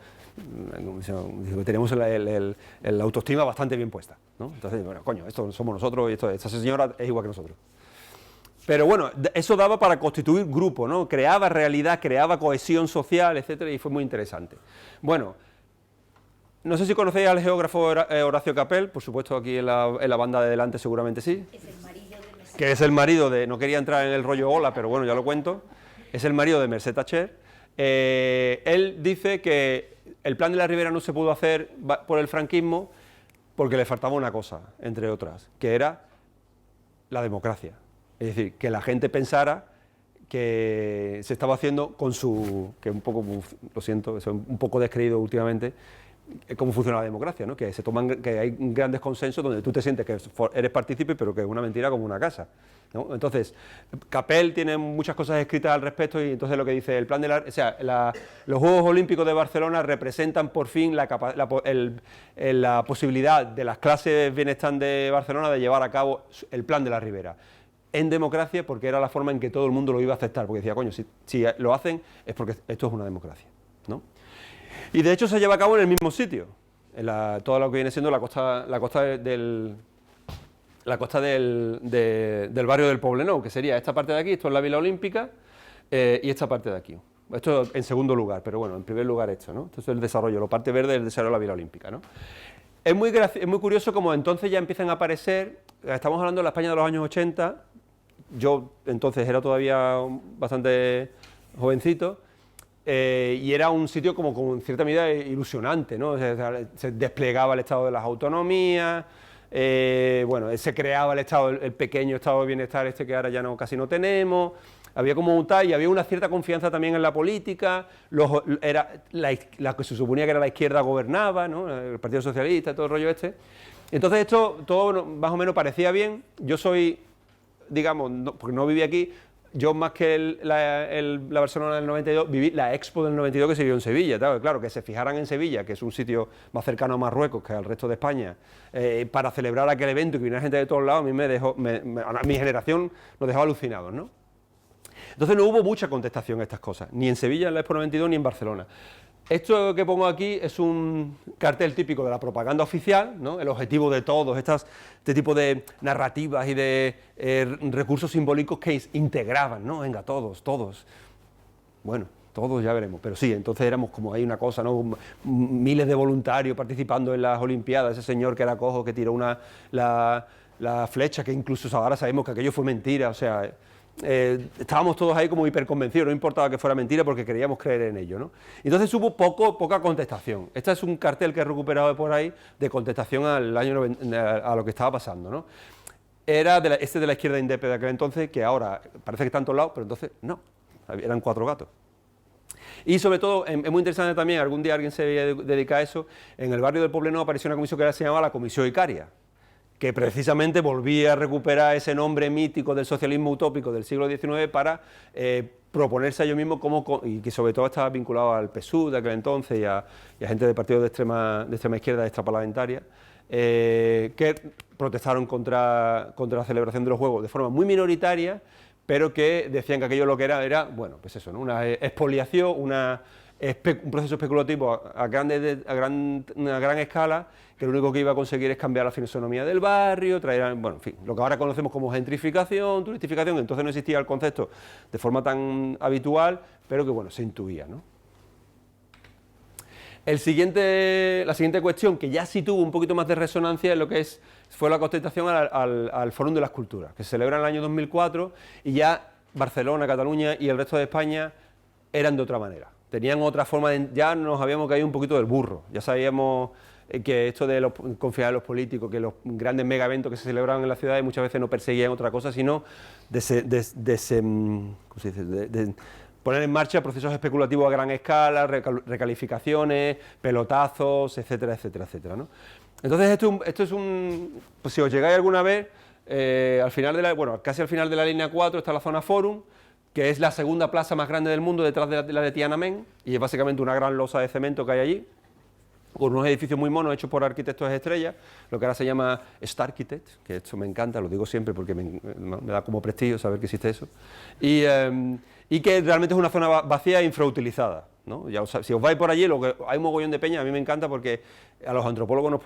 A: Teníamos la autoestima bastante bien puesta, ¿no? Entonces, bueno, coño, esto somos nosotros y esta señora es igual que nosotros. Pero bueno, eso daba para constituir grupo, ¿no? Creaba realidad, creaba cohesión social, etcétera, y fue muy interesante. Bueno, no sé si conocéis al geógrafo Horacio Capel, por supuesto aquí en la banda de delante seguramente sí.
B: Es el marido de Mercè.
A: Que es el marido de... No quería entrar en el rollo hola, pero bueno, ya lo cuento. Es el marido de Mercè Thatcher. Él dice que el plan de la Ribera no se pudo hacer por el franquismo porque le faltaba una cosa, entre otras, que era la democracia. Es decir, que la gente pensara que se estaba haciendo con que un poco, lo siento, es un poco descreído últimamente, cómo funciona la democracia, ¿no? Que hay grandes consensos donde tú te sientes que eres partícipe, pero que es una mentira como una casa, ¿no? Entonces, Capel tiene muchas cosas escritas al respecto, y entonces lo que dice el plan de los Juegos Olímpicos de Barcelona representan por fin la posibilidad de las clases bienestant de Barcelona de llevar a cabo el plan de la Ribera en democracia, porque era la forma en que todo el mundo lo iba a aceptar, porque decía, coño, si lo hacen es porque esto es una democracia, ¿no? Y de hecho se lleva a cabo en el mismo sitio, todo lo que viene siendo la costa del barrio del Poblenou, que sería esta parte de aquí, esto es la Vila Olímpica, y esta parte de aquí. Esto en segundo lugar, pero bueno, en primer lugar esto, ¿no? Esto es el desarrollo, la parte verde del desarrollo de la Vila Olímpica, ¿no? Es muy curioso como entonces ya empiezan a aparecer, estamos hablando de la España de los años 80, yo entonces era todavía bastante jovencito, y era un sitio como con cierta medida ilusionante, ¿no? Se desplegaba el estado de las autonomías, bueno, se creaba el estado, el pequeño estado de bienestar este que ahora ya no, casi no tenemos. Había como un tal, y había una cierta confianza también en la política, era la que se suponía que era la izquierda gobernaba, ¿no? El Partido Socialista, todo el rollo este. Entonces esto todo más o menos parecía bien. Yo soy, digamos, porque no viví aquí, yo más que la Barcelona del 92, viví la Expo del 92 que se vivió en Sevilla. Claro, que se fijaran en Sevilla, que es un sitio más cercano a Marruecos que al resto de España, para celebrar aquel evento y que viniera gente de todos lados, a mí a mi generación nos dejó alucinados, ¿no? Entonces no hubo mucha contestación a estas cosas, ni en Sevilla en la Expo 92 ni en Barcelona. Esto que pongo aquí es un cartel típico de la propaganda oficial, ¿no? El objetivo de todos este tipo de narrativas y de recursos simbólicos que integraban, ¿no? Venga, todos. Bueno, todos ya veremos, pero sí, entonces éramos como hay una cosa, ¿no? Miles de voluntarios participando en las Olimpiadas, ese señor que era cojo que tiró la flecha, que incluso ahora sabemos que aquello fue mentira, o sea... estábamos todos ahí como hiperconvencidos, no importaba que fuera mentira porque queríamos creer en ello, ¿no? Entonces hubo poca contestación. Este es un cartel que he recuperado de por ahí de contestación al año a lo que estaba pasando, ¿no? Era de la izquierda indepe de aquel entonces, que ahora parece que está en todos lados, pero entonces no, eran 4 gatos. Y sobre todo, es muy interesante también, algún día alguien se dedica a eso, en el barrio del Poblenou apareció una comisión que se llamaba la Comisión Icaria, que precisamente volvía a recuperar ese nombre mítico del socialismo utópico del siglo XIX para proponerse a ellos mismos y que sobre todo estaba vinculado al PSUV de aquel entonces y a gente de partidos de extrema izquierda extraparlamentaria, que protestaron contra la celebración de los Juegos de forma muy minoritaria, pero que decían que aquello lo que era bueno, pues eso, ¿no? Una expoliación, un proceso especulativo a gran escala, que lo único que iba a conseguir es cambiar la fisonomía del barrio, traer, bueno, en fin, lo que ahora conocemos como gentrificación, turistificación. Entonces no existía el concepto de forma tan habitual, pero que bueno, se intuía, ¿no? La siguiente cuestión, que ya sí tuvo un poquito más de resonancia, en lo que fue la contestación al Fórum de las Culturas, que se celebra en el año 2004, y ya Barcelona, Cataluña y el resto de España eran de otra manera. Tenían otra forma ya nos habíamos caído un poquito del burro, ya sabíamos que esto de confiar en los políticos, que los grandes mega eventos que se celebraban en las ciudades muchas veces no perseguían otra cosa, sino poner en marcha procesos especulativos a gran escala, recalificaciones, pelotazos, etcétera, etcétera, etcétera, ¿no? Entonces esto es pues si os llegáis alguna vez, casi al final de la línea 4 está la zona Forum, que es la segunda plaza más grande del mundo detrás de la de Tiananmen, y es básicamente una gran losa de cemento que hay allí, con unos edificios muy monos hechos por arquitectos estrellas, lo que ahora se llama Star Architect, que esto me encanta, lo digo siempre porque me da como prestigio saber que existe eso, y que realmente es una zona vacía e infrautilizada, ¿no? Si os vais por allí, hay un mogollón de peña, a mí me encanta porque a los antropólogos nos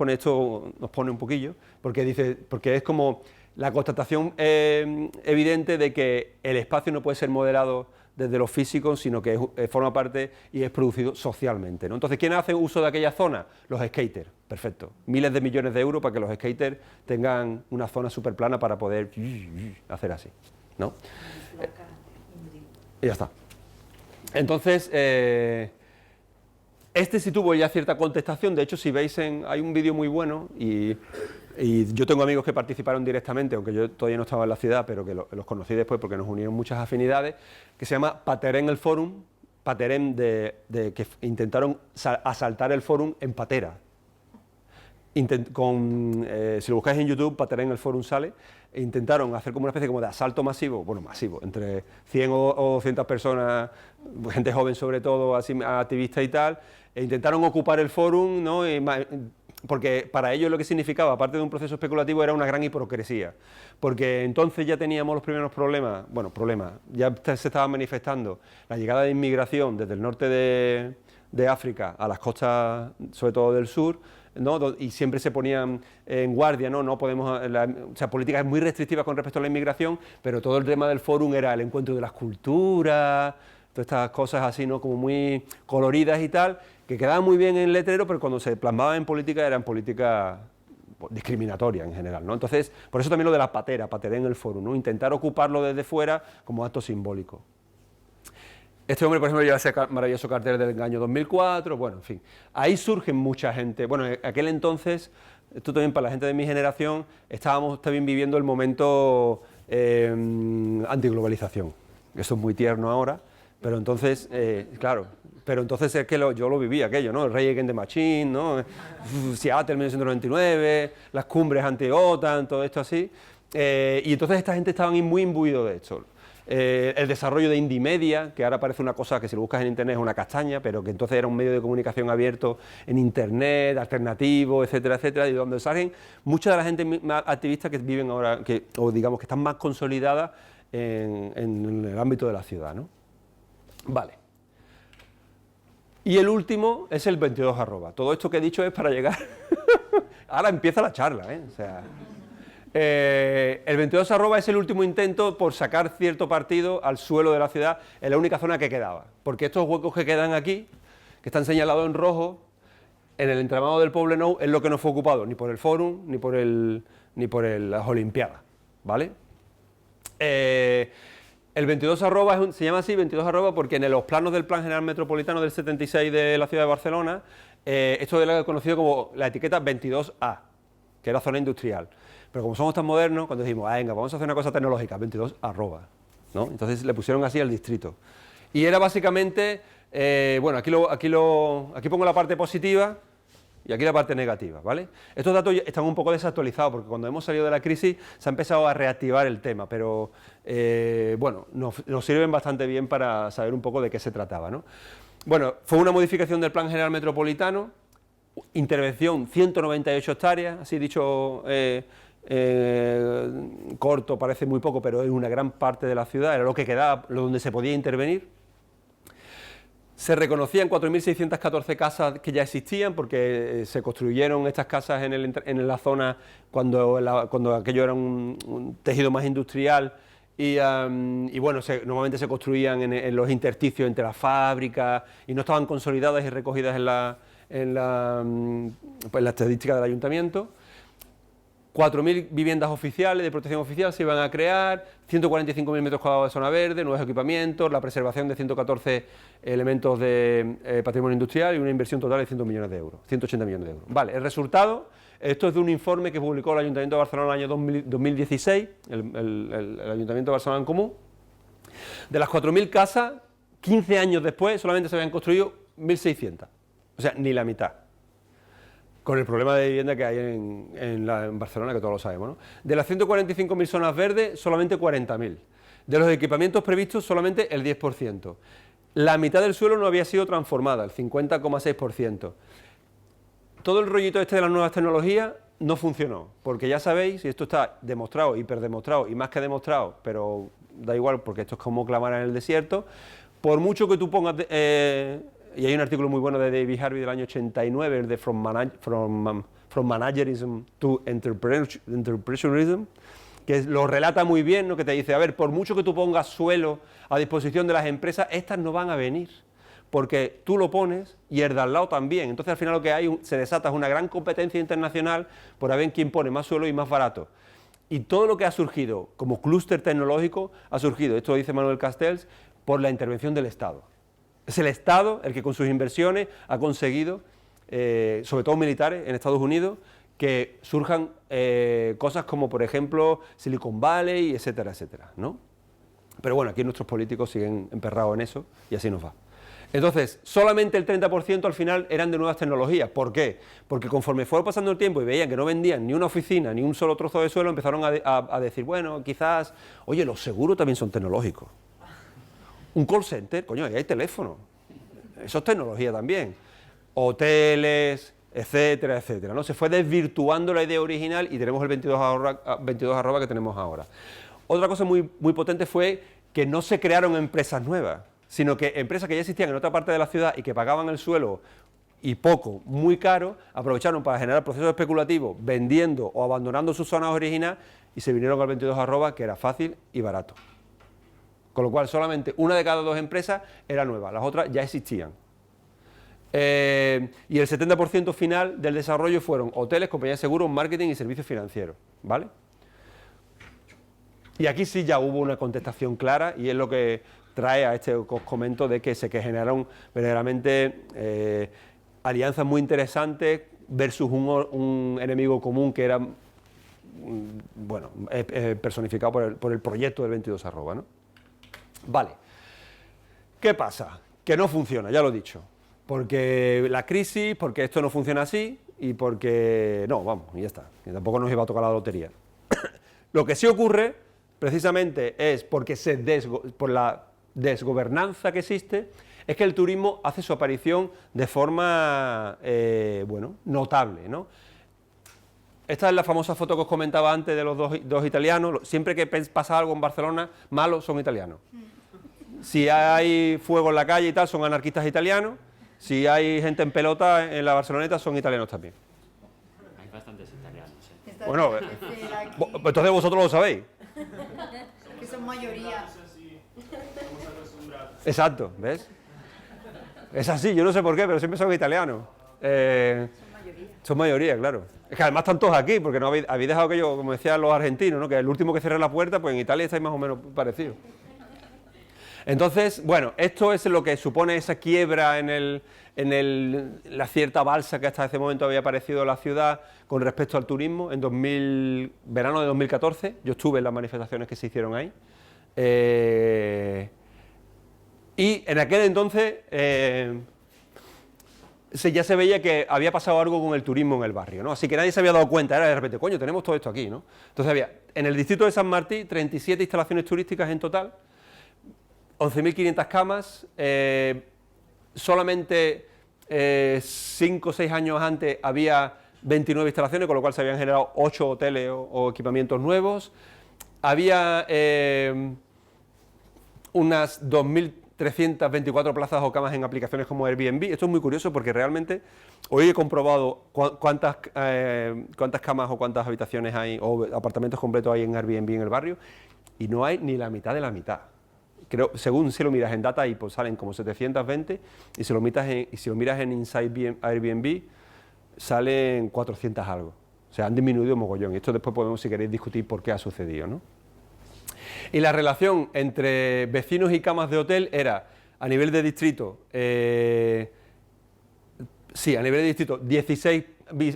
A: pone un poquillo, porque es como la constatación evidente de que el espacio no puede ser modelado desde lo físico, sino que forma parte y es producido socialmente, ¿no? Entonces, ¿quién hace uso de aquella zona? Los skaters, perfecto. Miles de millones de euros para que los skaters tengan una zona súper plana para poder hacer así, ¿no? Y ya está. Entonces, este sí tuvo ya cierta contestación. De hecho, si veis, hay un vídeo muy bueno y yo tengo amigos que participaron directamente, aunque yo todavía no estaba en la ciudad, pero que los conocí después porque nos unieron muchas afinidades, que se llama Paterén el Fórum, Paterén que intentaron asaltar el Fórum en patera. Si lo buscáis en YouTube, Paterén el Fórum sale, e intentaron hacer como una especie de asalto masivo, entre 100 o 200 personas, gente joven sobre todo, así, activistas y tal, e intentaron ocupar el Fórum, ¿no? Porque para ellos lo que significaba, aparte de un proceso especulativo, era una gran hipocresía, porque entonces ya teníamos los primeros problemas, ya se estaba manifestando la llegada de inmigración desde el norte de África a las costas, sobre todo del sur, ¿no? Y siempre se ponían en guardia, no podemos, políticas muy restrictivas con respecto a la inmigración, pero todo el tema del Fórum era el encuentro de las culturas, todas estas cosas así, ¿no? Como muy coloridas y tal, que quedaban muy bien en el letrero, pero cuando se plasmaban en política eran políticas discriminatorias en general, ¿no? Entonces, por eso también lo de la pateré en el Fórum, ¿no? Intentar ocuparlo desde fuera como acto simbólico. Este hombre, por ejemplo, lleva ese maravilloso cartel del año 2004, bueno, en fin. Ahí surge mucha gente. Bueno, en aquel entonces, esto también para la gente de mi generación, estábamos también viviendo el momento antiglobalización. Eso es muy tierno ahora, pero entonces, claro, pero entonces es que yo lo viví aquello, ¿no? El Rage Against the Machine, ¿no? Seattle 1999, las cumbres anti-OTAN, todo esto así. Y entonces esta gente estaba muy imbuido de esto. El desarrollo de Indie Media, que ahora parece una cosa que si lo buscas en internet es una castaña, pero que entonces era un medio de comunicación abierto en internet, alternativo, etcétera, etcétera, y donde salen mucha de la gente más activista que viven ahora, o digamos que están más consolidadas en el ámbito de la ciudad, ¿no? Vale. Y el último es el 22 @. Todo esto que he dicho es para llegar. Ahora empieza la charla, ¿eh? O sea, el 22 @ es el último intento por sacar cierto partido al suelo de la ciudad, en la única zona que quedaba. Porque estos huecos que quedan aquí, que están señalados en rojo, en el entramado del Poblenou, es lo que no fue ocupado ni por el Fórum ni por las Olimpiadas, ¿vale? El 22 @ se llama así 22 @ porque en los planos del Plan General Metropolitano del 76 de la ciudad de Barcelona, esto es conocido como la etiqueta 22A, que era zona industrial. Pero como somos tan modernos, cuando decimos, venga, vamos a hacer una cosa tecnológica, 22 @, ¿no? Entonces le pusieron así al distrito. Y era básicamente, bueno, aquí pongo la parte positiva y aquí la parte negativa, ¿vale? Estos datos están un poco desactualizados porque cuando hemos salido de la crisis se ha empezado a reactivar el tema, pero bueno, nos sirven bastante bien para saber un poco de qué se trataba, ¿no? Bueno, fue una modificación del Plan General Metropolitano, intervención 198 hectáreas, así dicho corto, parece muy poco, pero es una gran parte de la ciudad, era lo que quedaba, donde se podía intervenir. Se reconocían 4.614 casas que ya existían, porque se construyeron estas casas en la zona cuando aquello era un tejido más industrial, y bueno, normalmente se construían en los intersticios entre las fábricas, y no estaban consolidadas y recogidas en la estadística del ayuntamiento. 4.000 viviendas oficiales de protección oficial se iban a crear, 145.000 metros cuadrados de zona verde, nuevos equipamientos, la preservación de 114 elementos de patrimonio industrial y una inversión total de 100 millones de euros, 180 millones de euros. Vale, el resultado, esto es de un informe que publicó el Ayuntamiento de Barcelona en el año 2016, el Ayuntamiento de Barcelona en Comú. De las 4.000 casas, 15 años después solamente se habían construido 1.600, o sea, ni la mitad. Con el problema de vivienda que hay en Barcelona, que todos lo sabemos, ¿no? De las 145.000 zonas verdes, solamente 40.000. De los equipamientos previstos, solamente el 10%. La mitad del suelo no había sido transformada, el 50,6%. Todo el rollito este de las nuevas tecnologías no funcionó, porque ya sabéis, y esto está demostrado, hiperdemostrado y más que demostrado, pero da igual porque esto es como clamar en el desierto, por mucho que tú pongas... y hay un artículo muy bueno de David Harvey del año 89, el de From Managerism to Entrepreneurism, que lo relata muy bien, ¿no? Que te dice, a ver, por mucho que tú pongas suelo a disposición de las empresas, estas no van a venir, porque tú lo pones y el de al lado también. Entonces al final lo que hay, se desata una gran competencia internacional por a ver quién pone más suelo y más barato. Y todo lo que ha surgido como clúster tecnológico ha surgido, esto lo dice Manuel Castells, por la intervención del Estado. Es el Estado el que con sus inversiones ha conseguido, sobre todo militares en Estados Unidos, que surjan cosas como, por ejemplo, Silicon Valley, etcétera, etcétera, ¿no? Pero bueno, aquí nuestros políticos siguen emperrados en eso y así nos va. Entonces, solamente el 30% al final eran de nuevas tecnologías. ¿Por qué? Porque conforme fue pasando el tiempo y veían que no vendían ni una oficina ni un solo trozo de suelo, empezaron a decir, bueno, quizás, oye, los seguros también son tecnológicos. Un call center, coño, ahí hay teléfono. Eso es tecnología también. Hoteles, etcétera, etcétera, ¿no? Se fue desvirtuando la idea original y tenemos el 22 @ que tenemos ahora. Otra cosa muy, muy potente fue que no se crearon empresas nuevas, sino que empresas que ya existían en otra parte de la ciudad y que pagaban el suelo y poco, muy caro, aprovecharon para generar procesos especulativos vendiendo o abandonando sus zonas originales y se vinieron al 22 @ que era fácil y barato. Con lo cual solamente una de cada dos empresas era nueva, las otras ya existían. Y el 70% final del desarrollo fueron hoteles, compañías de seguros, marketing y servicios financieros, ¿vale? Y aquí sí ya hubo una contestación clara y es lo que trae a este que os comento de que se generaron verdaderamente alianzas muy interesantes versus un enemigo común que era bueno, personificado por el proyecto del 22@, ¿no? Vale. ¿Qué pasa? Que no funciona, ya lo he dicho. Porque la crisis, porque esto no funciona así y porque... No, vamos, y ya está. Y tampoco nos iba a tocar la lotería. Lo que sí ocurre, precisamente, es porque por la desgobernanza que existe, es que el turismo hace su aparición de forma, bueno, notable, ¿no? Esta es la famosa foto que os comentaba antes de los dos italianos. Siempre que pasa algo en Barcelona malo, son italianos. Si hay fuego en la calle y tal, son anarquistas italianos. Si hay gente en pelota en la Barceloneta, son italianos también.
C: Hay bastantes italianos, ¿eh?
A: Bueno, entonces vosotros lo sabéis.
D: Que son mayoría.
A: Exacto, ¿ves? Es así, yo no sé por qué, pero siempre son italianos. Son mayoría, claro. Es que además están todos aquí, porque no habéis dejado que yo, como decían los argentinos, ¿no? Que el último que cierre la puerta, pues en Italia estáis más o menos parecidos. Entonces, bueno, esto es lo que supone esa quiebra en la cierta balsa que hasta ese momento había aparecido en la ciudad con respecto al turismo en verano de 2014. Yo estuve en las manifestaciones que se hicieron ahí. Y en aquel entonces ya se veía que había pasado algo con el turismo en el barrio, ¿no? Así que nadie se había dado cuenta, era de repente, coño, tenemos todo esto aquí, ¿no? Entonces había, en el distrito de San Martí, 37 instalaciones turísticas en total, 11.500 camas, solamente 5 o 6 años antes había 29 instalaciones, con lo cual se habían generado 8 hoteles o equipamientos nuevos, había unas 2.324 plazas o camas en aplicaciones como Airbnb. Esto es muy curioso porque realmente hoy he comprobado cuántas camas o cuántas habitaciones hay o apartamentos completos hay en Airbnb en el barrio y no hay ni la mitad de la mitad. Creo, según si lo miras en data, pues salen como 720 y si lo miras en Inside Airbnb salen 400 algo. O sea, han disminuido mogollón. Y esto después podemos, si queréis, discutir por qué ha sucedido, ¿no? Y la relación entre vecinos y camas de hotel era, a nivel de distrito, 16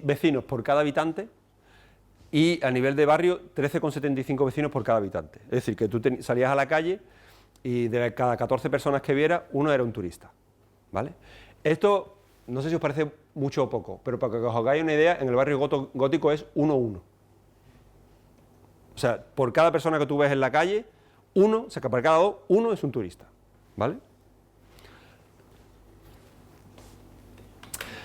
A: vecinos por cada habitante y a nivel de barrio 13,75 vecinos por cada habitante. Es decir, que tú salías a la calle y de cada 14 personas que viera, uno era un turista, ¿vale? Esto, no sé si os parece mucho o poco, pero para que os hagáis una idea, en el barrio gótico es 1:1. O sea, por cada persona que tú ves en la calle, o sea, que por cada dos, uno es un turista, ¿vale?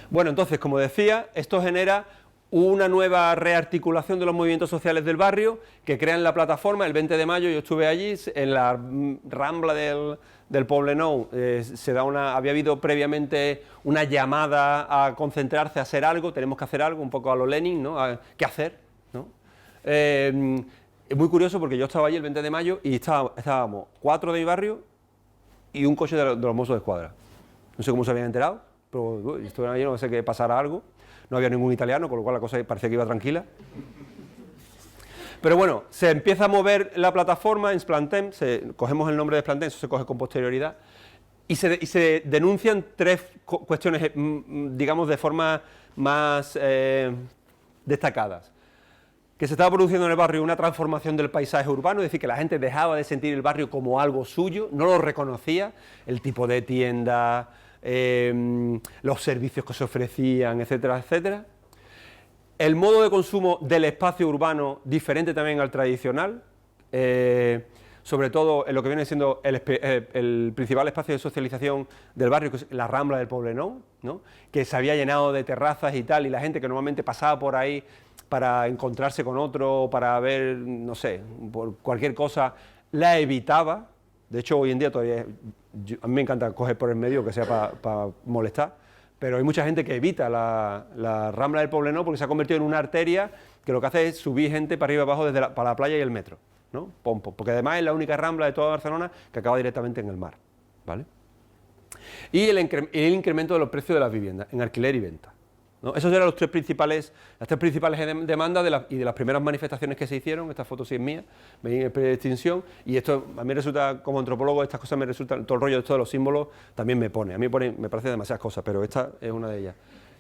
A: Bueno, entonces, como decía, esto genera una nueva rearticulación de los movimientos sociales del barrio que crean la plataforma. El 20 de mayo yo estuve allí, en la rambla del Poblenou, había habido previamente una llamada a concentrarse, a hacer algo, tenemos que hacer algo, un poco a lo Lenin, ¿no? ¿Qué hacer? ¿No? Es muy curioso porque yo estaba allí el 20 de mayo y estábamos 4 de mi barrio y un coche de los Mossos de Escuadra. No sé cómo se habían enterado, pero estuvieron allí, no sé que pasara algo. No había ningún italiano, con lo cual la cosa parecía que iba tranquila. Pero bueno, se empieza a mover la plataforma en Splantem, cogemos el nombre de Splantem, eso se coge con posterioridad, y se denuncian 3 cuestiones, digamos, de forma más destacadas. Que se estaba produciendo en el barrio una transformación del paisaje urbano, es decir, que la gente dejaba de sentir el barrio como algo suyo, no lo reconocía, el tipo de tienda, los servicios que se ofrecían, etcétera, etcétera. El modo de consumo del espacio urbano diferente también al tradicional, sobre todo en lo que viene siendo el principal espacio de socialización del barrio, que es la Rambla del Poblenou, ¿no? Que se había llenado de terrazas y tal, y la gente que normalmente pasaba por ahí para encontrarse con otro, para ver, no sé, por cualquier cosa, la evitaba. De hecho, hoy en día todavía, a mí me encanta coger por el medio, que sea para molestar, pero hay mucha gente que evita la Rambla del Poblenou porque se ha convertido en una arteria que lo que hace es subir gente para arriba y abajo para la playa y el metro, ¿no? Porque además es la única rambla de toda Barcelona que acaba directamente en el mar, ¿vale? Y el incremento de los precios de las viviendas en alquiler y venta, ¿no? Esos eran las tres principales demandas de las primeras manifestaciones que se hicieron. Esta foto sí es mía, me en peligro de extinción, y esto a mí resulta, como antropólogo, estas cosas me resultan, todo el rollo de todos los símbolos también me pone, a mí me parece demasiadas cosas, pero esta es una de ellas.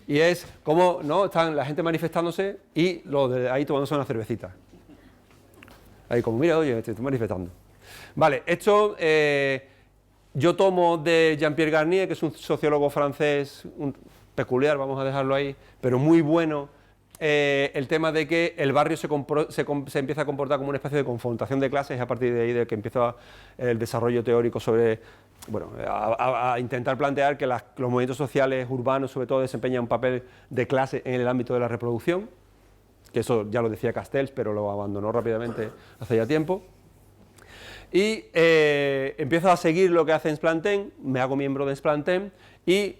A: Y es como, ¿no?, están la gente manifestándose y los de ahí tomándose una cervecita. Ahí como, mira, oye, estoy manifestando. Vale, esto yo tomo de Jean-Pierre Garnier, que es un sociólogo francés peculiar, vamos a dejarlo ahí, pero muy bueno, el tema de que el barrio se empieza a comportar como una especie de confrontación de clases, y a partir de ahí de que empieza el desarrollo teórico sobre, bueno, a intentar plantear que los movimientos sociales urbanos sobre todo desempeñan un papel de clase en el ámbito de la reproducción, que eso ya lo decía Castells, pero lo abandonó rápidamente hace ya tiempo. Y empiezo a seguir lo que hace Ensplanten, me hago miembro de Ensplanten y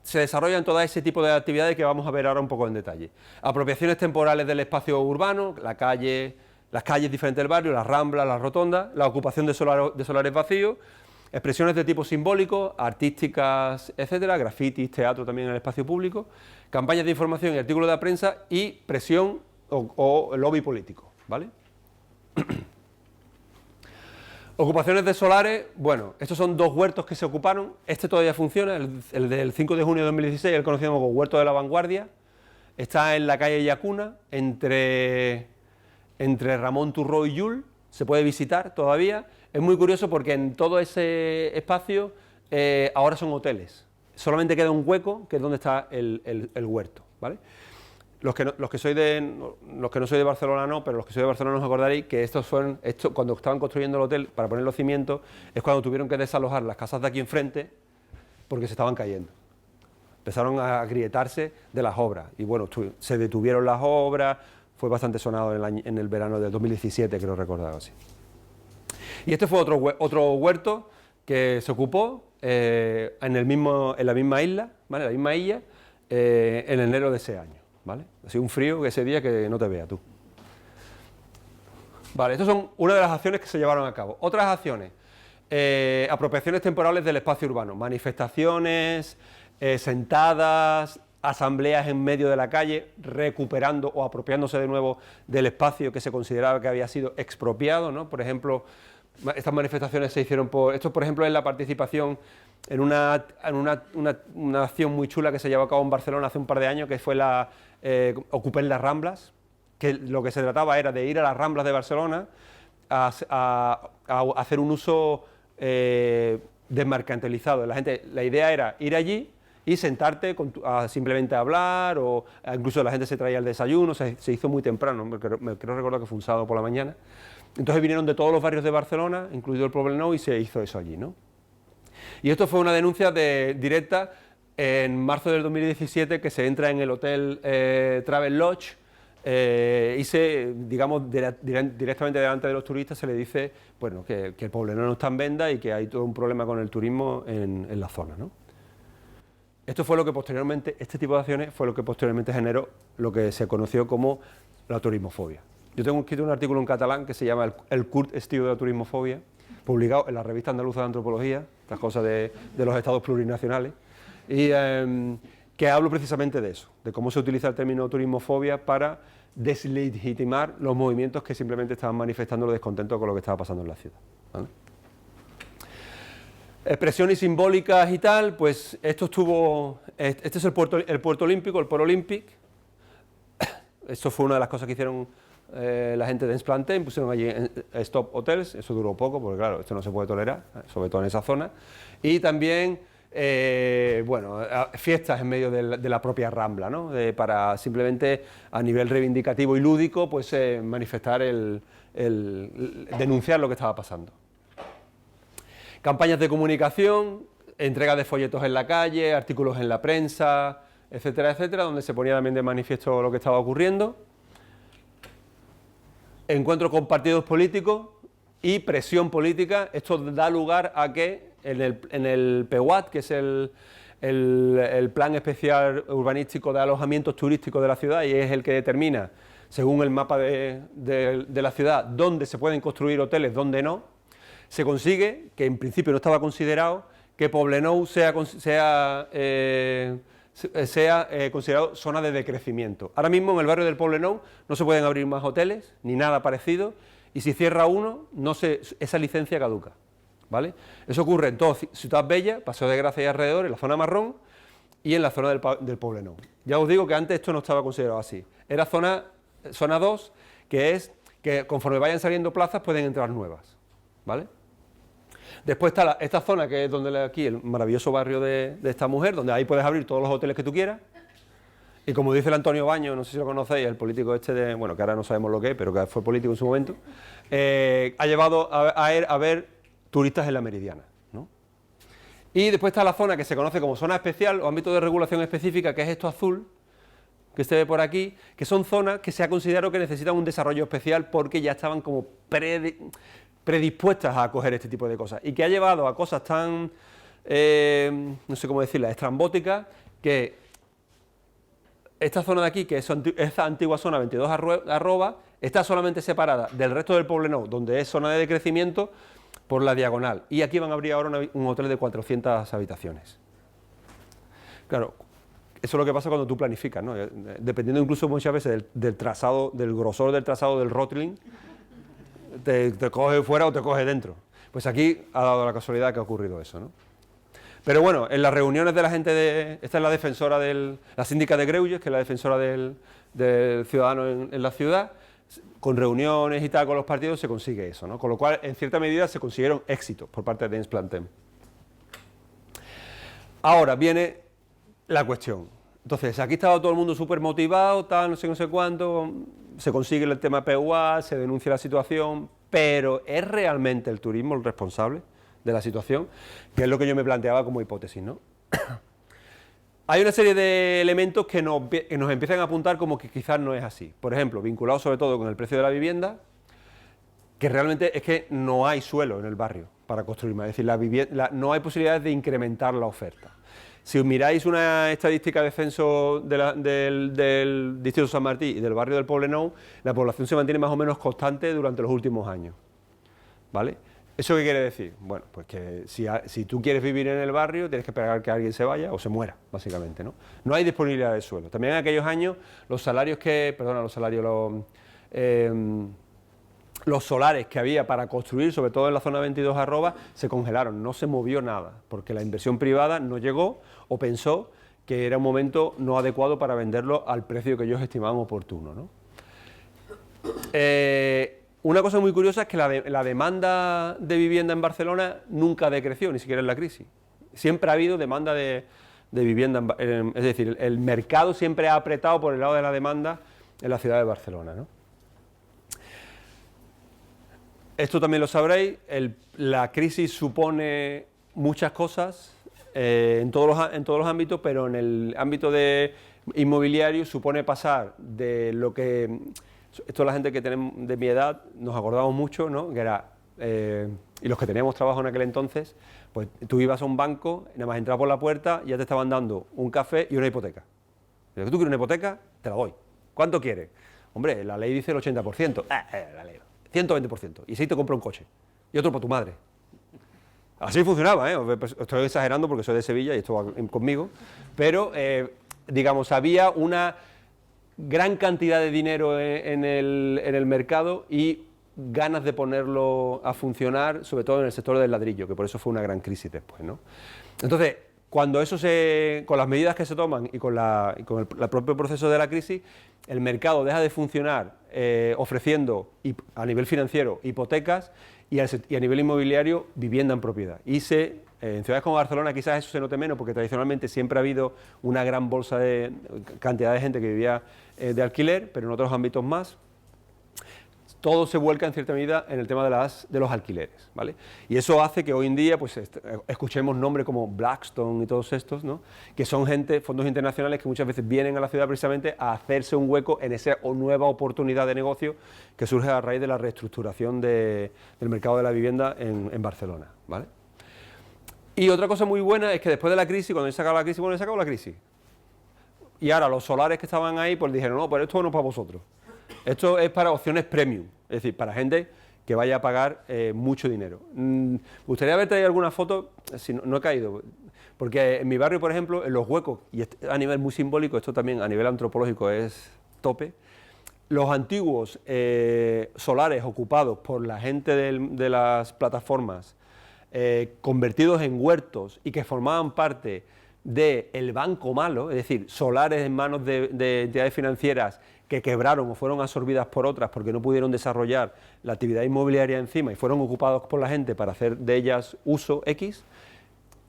A: se desarrollan todo ese tipo de actividades que vamos a ver ahora un poco en detalle. Apropiaciones temporales del espacio urbano, las calles diferentes del barrio, las ramblas, las rotondas, la ocupación de solares vacíos, expresiones de tipo simbólico, artísticas, etcétera, grafitis, teatro también en el espacio público, campañas de información y artículos de prensa y presión o lobby político, ¿vale? Ocupaciones de solares, bueno, estos son dos huertos que se ocuparon, este todavía funciona, el del 5 de junio de 2016, el conocido como Huerto de la Vanguardia, está en la calle Yacuna, entre Ramón Turró y Llull, se puede visitar todavía, es muy curioso porque en todo ese espacio ahora son hoteles, solamente queda un hueco que es donde está el huerto, ¿vale? Los que no soy de Barcelona no, pero los que soy de Barcelona os acordaréis que cuando estaban construyendo el hotel para poner los cimientos, es cuando tuvieron que desalojar las casas de aquí enfrente porque se estaban cayendo. Empezaron a agrietarse de las obras y bueno, se detuvieron las obras, fue bastante sonado en el verano del 2017, creo recordar así. Y este fue otro huerto que se ocupó en la misma isla, ¿vale? La misma isla, en enero de ese año. ¿Vale? Ha sido un frío que ese día que no te vea tú. Vale, estas son una de las acciones que se llevaron a cabo. Otras acciones, apropiaciones temporales del espacio urbano, manifestaciones, sentadas, asambleas en medio de la calle, recuperando o apropiándose de nuevo del espacio que se consideraba que había sido expropiado, ¿no? Por ejemplo, estas manifestaciones se hicieron esto por ejemplo es la participación en una acción muy chula que se llevó a cabo en Barcelona hace un par de años, que fue Ocupen las Ramblas, que lo que se trataba era de ir a las Ramblas de Barcelona a hacer un uso desmercantilizado. La idea era ir allí y sentarte simplemente a hablar, o incluso la gente se traía el desayuno, se hizo muy temprano, me creo recordar que fue un sábado por la mañana. Entonces vinieron de todos los barrios de Barcelona, incluido el Poblenou, y se hizo eso allí, ¿no? Y esto fue una denuncia directa en marzo del 2017, que se entra en el hotel Travel Lodge y digamos, directamente delante de los turistas se le dice, bueno, que el Poblenou no está en venta y que hay todo un problema con el turismo en la zona, ¿no? Esto fue lo que posteriormente, este tipo de acciones fue lo que posteriormente generó lo que se conoció como la turismofobia. Yo tengo escrito un artículo en catalán que se llama El curt estiu de la turismofobia, publicado en la revista andaluza de antropología, estas cosas de los estados plurinacionales, y que hablo precisamente de eso, de cómo se utiliza el término turismofobia para deslegitimar los movimientos que simplemente estaban manifestando el descontento con lo que estaba pasando en la ciudad, ¿vale? Expresiones simbólicas y tal, pues esto este es el puerto olímpico, el Port Olympic. Esto fue una de las cosas que hicieron la gente de Ensplanten, pusieron allí stop hotels, eso duró poco, porque claro, esto no se puede tolerar, sobre todo en esa zona. Y también, bueno, fiestas en medio de la propia Rambla, ¿no? Para simplemente a nivel reivindicativo y lúdico, pues manifestar denunciar lo que estaba pasando. Campañas de comunicación, entrega de folletos en la calle, artículos en la prensa, etcétera, etcétera, donde se ponía también de manifiesto lo que estaba ocurriendo. Encuentros con partidos políticos y presión política. Esto da lugar a que en el PEUAT, que es el Plan Especial Urbanístico de Alojamientos Turísticos de la ciudad, y es el que determina, según el mapa de la ciudad, dónde se pueden construir hoteles, dónde no, se consigue, que en principio no estaba considerado, que Poblenou sea sea considerado zona de decrecimiento. Ahora mismo en el barrio del Poblenou no se pueden abrir más hoteles, ni nada parecido, y si cierra uno, esa licencia caduca, ¿vale? Eso ocurre en toda Ciutat Bella, Paseo de Gracia y alrededor, en la zona marrón, y en la zona del Poblenou. Ya os digo que antes esto no estaba considerado así. Era zona 2, que es que conforme vayan saliendo plazas pueden entrar nuevas, ¿vale? Después está esta zona que es donde aquí el maravilloso barrio de esta mujer, donde ahí puedes abrir todos los hoteles que tú quieras. Y como dice el Antonio Baño, no sé si lo conocéis, el político este bueno, que ahora no sabemos lo que es, pero que fue político en su momento, ha llevado a ver turistas en la Meridiana, ¿no? Y después está la zona que se conoce como zona especial o ámbito de regulación específica, que es esto azul, que se ve por aquí, que son zonas que se ha considerado que necesitan un desarrollo especial porque ya estaban como predispuestas a acoger este tipo de cosas, y que ha llevado a cosas tan, no sé cómo decirlas, estrambóticas, que esta zona de aquí, que es esta antigua zona 22 arroba, está solamente separada del resto del Poblenou, donde es zona de decrecimiento, por la diagonal, y aquí van a abrir ahora un hotel de 400 habitaciones. Claro, eso es lo que pasa cuando tú planificas, ¿no? Dependiendo incluso muchas veces del trazado, del grosor del trazado del Rotling, te coge fuera o te coge dentro. Pues aquí ha dado la casualidad que ha ocurrido eso, ¿no? Pero bueno, en las reuniones de la gente esta es la defensora la síndica de Greuges, que es la defensora del ciudadano en la ciudad, con reuniones y tal con los partidos se consigue eso, ¿no? Con lo cual, en cierta medida, se consiguieron éxitos por parte de Ens Plantem. Ahora viene la cuestión. Entonces, aquí estaba todo el mundo súper motivado, tal, no sé cuánto, se consigue el tema PUA, se denuncia la situación, pero ¿es realmente el turismo el responsable de la situación? Que es lo que yo me planteaba como hipótesis, ¿no? Hay una serie de elementos que nos empiezan a apuntar como que quizás no es así. Por ejemplo, vinculado sobre todo con el precio de la vivienda, que realmente es que no hay suelo en el barrio para construir más, es decir, no hay posibilidades de incrementar la oferta. Si os miráis una estadística de censo del distrito de San Martín y del barrio del Poblenou, la población se mantiene más o menos constante durante los últimos años, ¿vale? ¿Eso qué quiere decir? Bueno, pues que si tú quieres vivir en el barrio, tienes que esperar que alguien se vaya o se muera, básicamente, ¿no? No hay disponibilidad de suelo. También en aquellos años, los solares que había para construir, sobre todo en la zona 22 arroba, se congelaron, no se movió nada, porque la inversión privada no llegó o pensó que era un momento no adecuado para venderlo al precio que ellos estimaban oportuno, ¿no? Una cosa muy curiosa es que la demanda de vivienda en Barcelona nunca decreció, ni siquiera en la crisis. Siempre ha habido demanda de vivienda, es decir, el mercado siempre ha apretado por el lado de la demanda en la ciudad de Barcelona, ¿no? Esto también lo sabréis, la crisis supone muchas cosas en todos los ámbitos, pero en el ámbito de inmobiliario supone pasar de lo que... Esto la gente que tenemos de mi edad nos acordamos mucho, ¿no? Que era, y los que teníamos trabajo en aquel entonces, pues tú ibas a un banco, nada más entrabas por la puerta, ya te estaban dando un café y una hipoteca. ¿Tú quieres una hipoteca? Te la doy. ¿Cuánto quieres? Hombre, la ley dice el 80%. La ley, 120%. Y si te compra un coche. Y otro para tu madre. Así funcionaba, ¿eh? Estoy exagerando porque soy de Sevilla y esto va conmigo. Pero, digamos, había una gran cantidad de dinero en el mercado y ganas de ponerlo a funcionar, sobre todo en el sector del ladrillo, que por eso fue una gran crisis después, ¿no? Entonces, cuando con las medidas que se toman y con el propio proceso de la crisis, el mercado deja de funcionar ofreciendo a nivel financiero hipotecas y a nivel inmobiliario vivienda en propiedad. En ciudades como Barcelona quizás eso se note menos porque tradicionalmente siempre ha habido una gran bolsa de cantidad de gente que vivía de alquiler, pero en otros ámbitos más. Todo se vuelca en cierta medida en el tema de los alquileres, ¿vale? Y eso hace que hoy en día pues, escuchemos nombres como Blackstone y todos estos, ¿no? Que son fondos internacionales que muchas veces vienen a la ciudad precisamente a hacerse un hueco en esa nueva oportunidad de negocio que surge a raíz de la reestructuración del mercado de la vivienda en Barcelona, ¿vale? Y otra cosa muy buena es que después de la crisis, cuando se acabó la crisis, bueno, se acabó la crisis. Y ahahora los solares que estaban ahí, pues dijeron, no, pues esto no es para vosotros. Esto es para opciones premium, es decir, para gente que vaya a pagar mucho dinero. Me gustaría haber traído alguna foto, si no he caído, Porque en mi barrio, por ejemplo, en los huecos, y a nivel muy simbólico, esto también a nivel antropológico es tope, los antiguos solares ocupados por la gente de las plataformas, convertidos en huertos y que formaban parte del banco malo, es decir, solares en manos de entidades financieras que quebraron o fueron absorbidas por otras porque no pudieron desarrollar la actividad inmobiliaria encima y fueron ocupados por la gente para hacer de ellas uso X,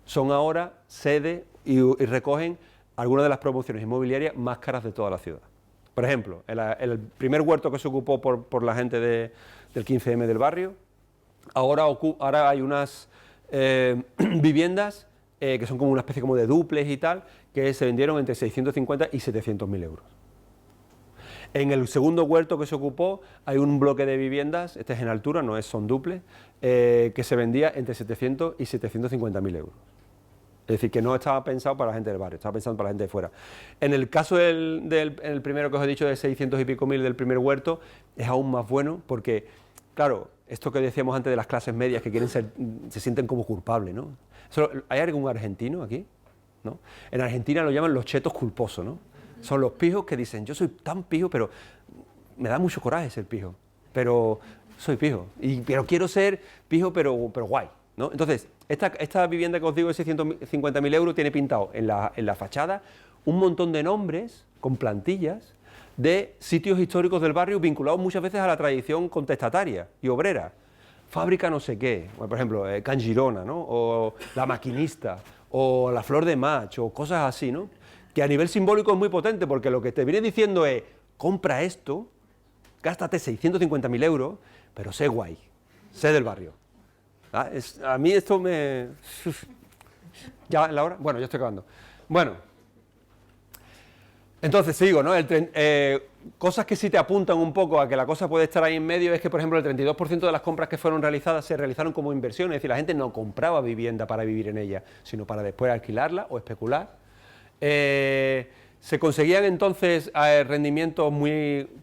A: son ahora sede y recogen algunas de las promociones inmobiliarias más caras de toda la ciudad. Por ejemplo, el primer huerto que se ocupó por la gente del 15M del barrio, ahora hay unas viviendas que son como una especie como de dúplex y tal, que se vendieron entre 650 y 700.000 euros. En el segundo huerto que se ocupó hay un bloque de viviendas, este es en altura, son dúplex, que se vendía entre 700 y 750.000 euros. Es decir, que no estaba pensado para la gente del barrio, estaba pensado para la gente de fuera. En el caso el primero que os he dicho, de 600 y pico mil del primer huerto, es aún más bueno porque, claro, esto que decíamos antes de las clases medias que quieren se sienten como culpables, ¿no? ¿Hay algún argentino aquí? ¿No? En Argentina lo llaman los chetos culposos, ¿no? Son los pijos que dicen, yo soy tan pijo, pero me da mucho coraje ser pijo, pero soy pijo, pero quiero ser pijo, pero guay, ¿no? Entonces, esta vivienda que os digo de 650.000 euros tiene pintado en la fachada un montón de nombres con plantillas de sitios históricos del barrio vinculados muchas veces a la tradición contestataria y obrera. Fábrica no sé qué, por ejemplo, Can Girona, ¿no? O La Maquinista, o La Flor de Mach, o cosas así, ¿no? Que a nivel simbólico es muy potente, porque lo que te viene diciendo es, compra esto, gástate 650.000 euros, pero sé guay, sé del barrio. A mí esto me... ¿Ya en la hora? Bueno, ya estoy acabando. Bueno, entonces sigo, ¿no? Cosas que sí te apuntan un poco a que la cosa puede estar ahí en medio es que, por ejemplo, el 32% de las compras que fueron realizadas se realizaron como inversión, es decir, la gente no compraba vivienda para vivir en ella, sino para después alquilarla o especular. Se conseguían entonces rendimientos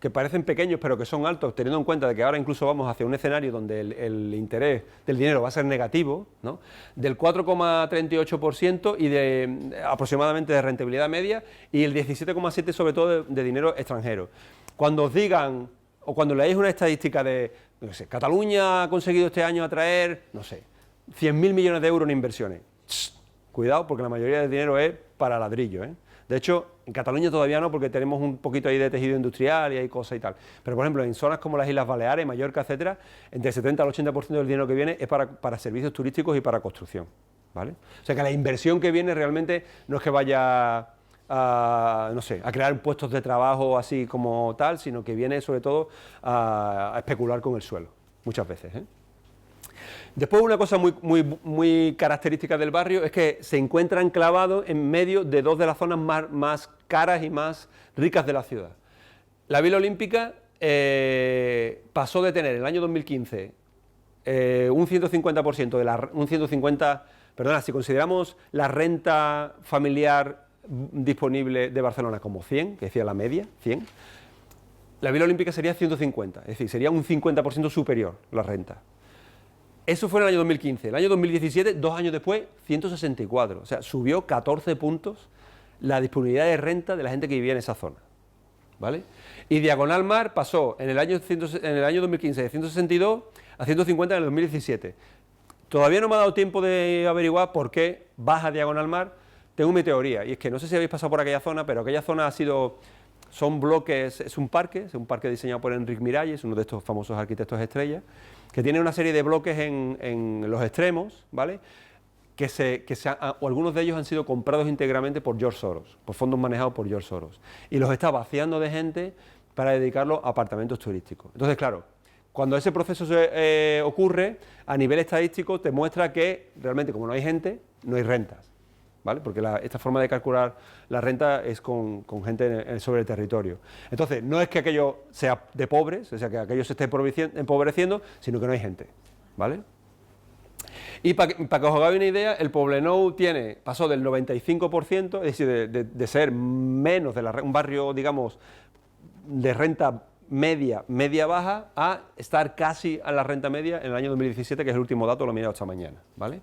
A: que parecen pequeños pero que son altos, teniendo en cuenta de que ahora incluso vamos hacia un escenario donde el interés del dinero va a ser negativo, ¿no? Del 4,38% y aproximadamente de rentabilidad media, y el 17,7% sobre todo de dinero extranjero. Cuando os digan, o cuando leáis una estadística de, no sé, Cataluña ha conseguido este año atraer, no sé, 100.000 millones de euros en inversiones. Cuidado, porque la mayoría del dinero es para ladrillo, ¿eh? De hecho, en Cataluña todavía no, porque tenemos un poquito ahí de tejido industrial y hay cosas y tal. Pero, por ejemplo, en zonas como las Islas Baleares, Mallorca, etcétera, entre el 70 al 80% del dinero que viene es para servicios turísticos y para construcción, ¿vale? O sea que la inversión que viene realmente no es que vaya a, no sé, a crear puestos de trabajo así como tal, sino que viene sobre todo a especular con el suelo, muchas veces, ¿eh? Después, una cosa muy característica del barrio es que se encuentra enclavado en medio de dos de las zonas más caras y más ricas de la ciudad. La Vila Olímpica pasó de tener en el año 2015 un 150%, perdona, si consideramos la renta familiar disponible de Barcelona como 100, que decía la media, 100, la Vila Olímpica sería 150, es decir, sería un 50% superior la renta. Eso fue en el año 2015. El año 2017, 2 años después, 164. O sea, subió 14 puntos la disponibilidad de renta de la gente que vivía en esa zona, ¿vale? Y Diagonal Mar pasó en el año 2015 de 162 a 150 en el 2017. Todavía no me ha dado tiempo de averiguar por qué baja Diagonal Mar. Tengo mi teoría, y es que no sé si habéis pasado por aquella zona, pero aquella zona son bloques, es un parque diseñado por Enric Miralles, uno de estos famosos arquitectos estrellas, que tiene una serie de bloques en los extremos, ¿vale? O algunos de ellos han sido comprados íntegramente por George Soros, por fondos manejados por George Soros, y los está vaciando de gente para dedicarlos a apartamentos turísticos. Entonces, claro, cuando ese proceso ocurre, a nivel estadístico te muestra que realmente, como no hay gente, no hay rentas, ¿vale? Porque esta forma de calcular la renta es con gente sobre el territorio. Entonces, no es que aquello sea de pobres, o sea, que aquello se esté empobreciendo, sino que no hay gente, ¿vale? Y para que os hagáis una idea, el Poblenou pasó del 95%, es decir, de ser menos de un barrio, digamos, de renta media-baja, a estar casi a la renta media en el año 2017, que es el último dato, lo he mirado esta mañana, ¿vale?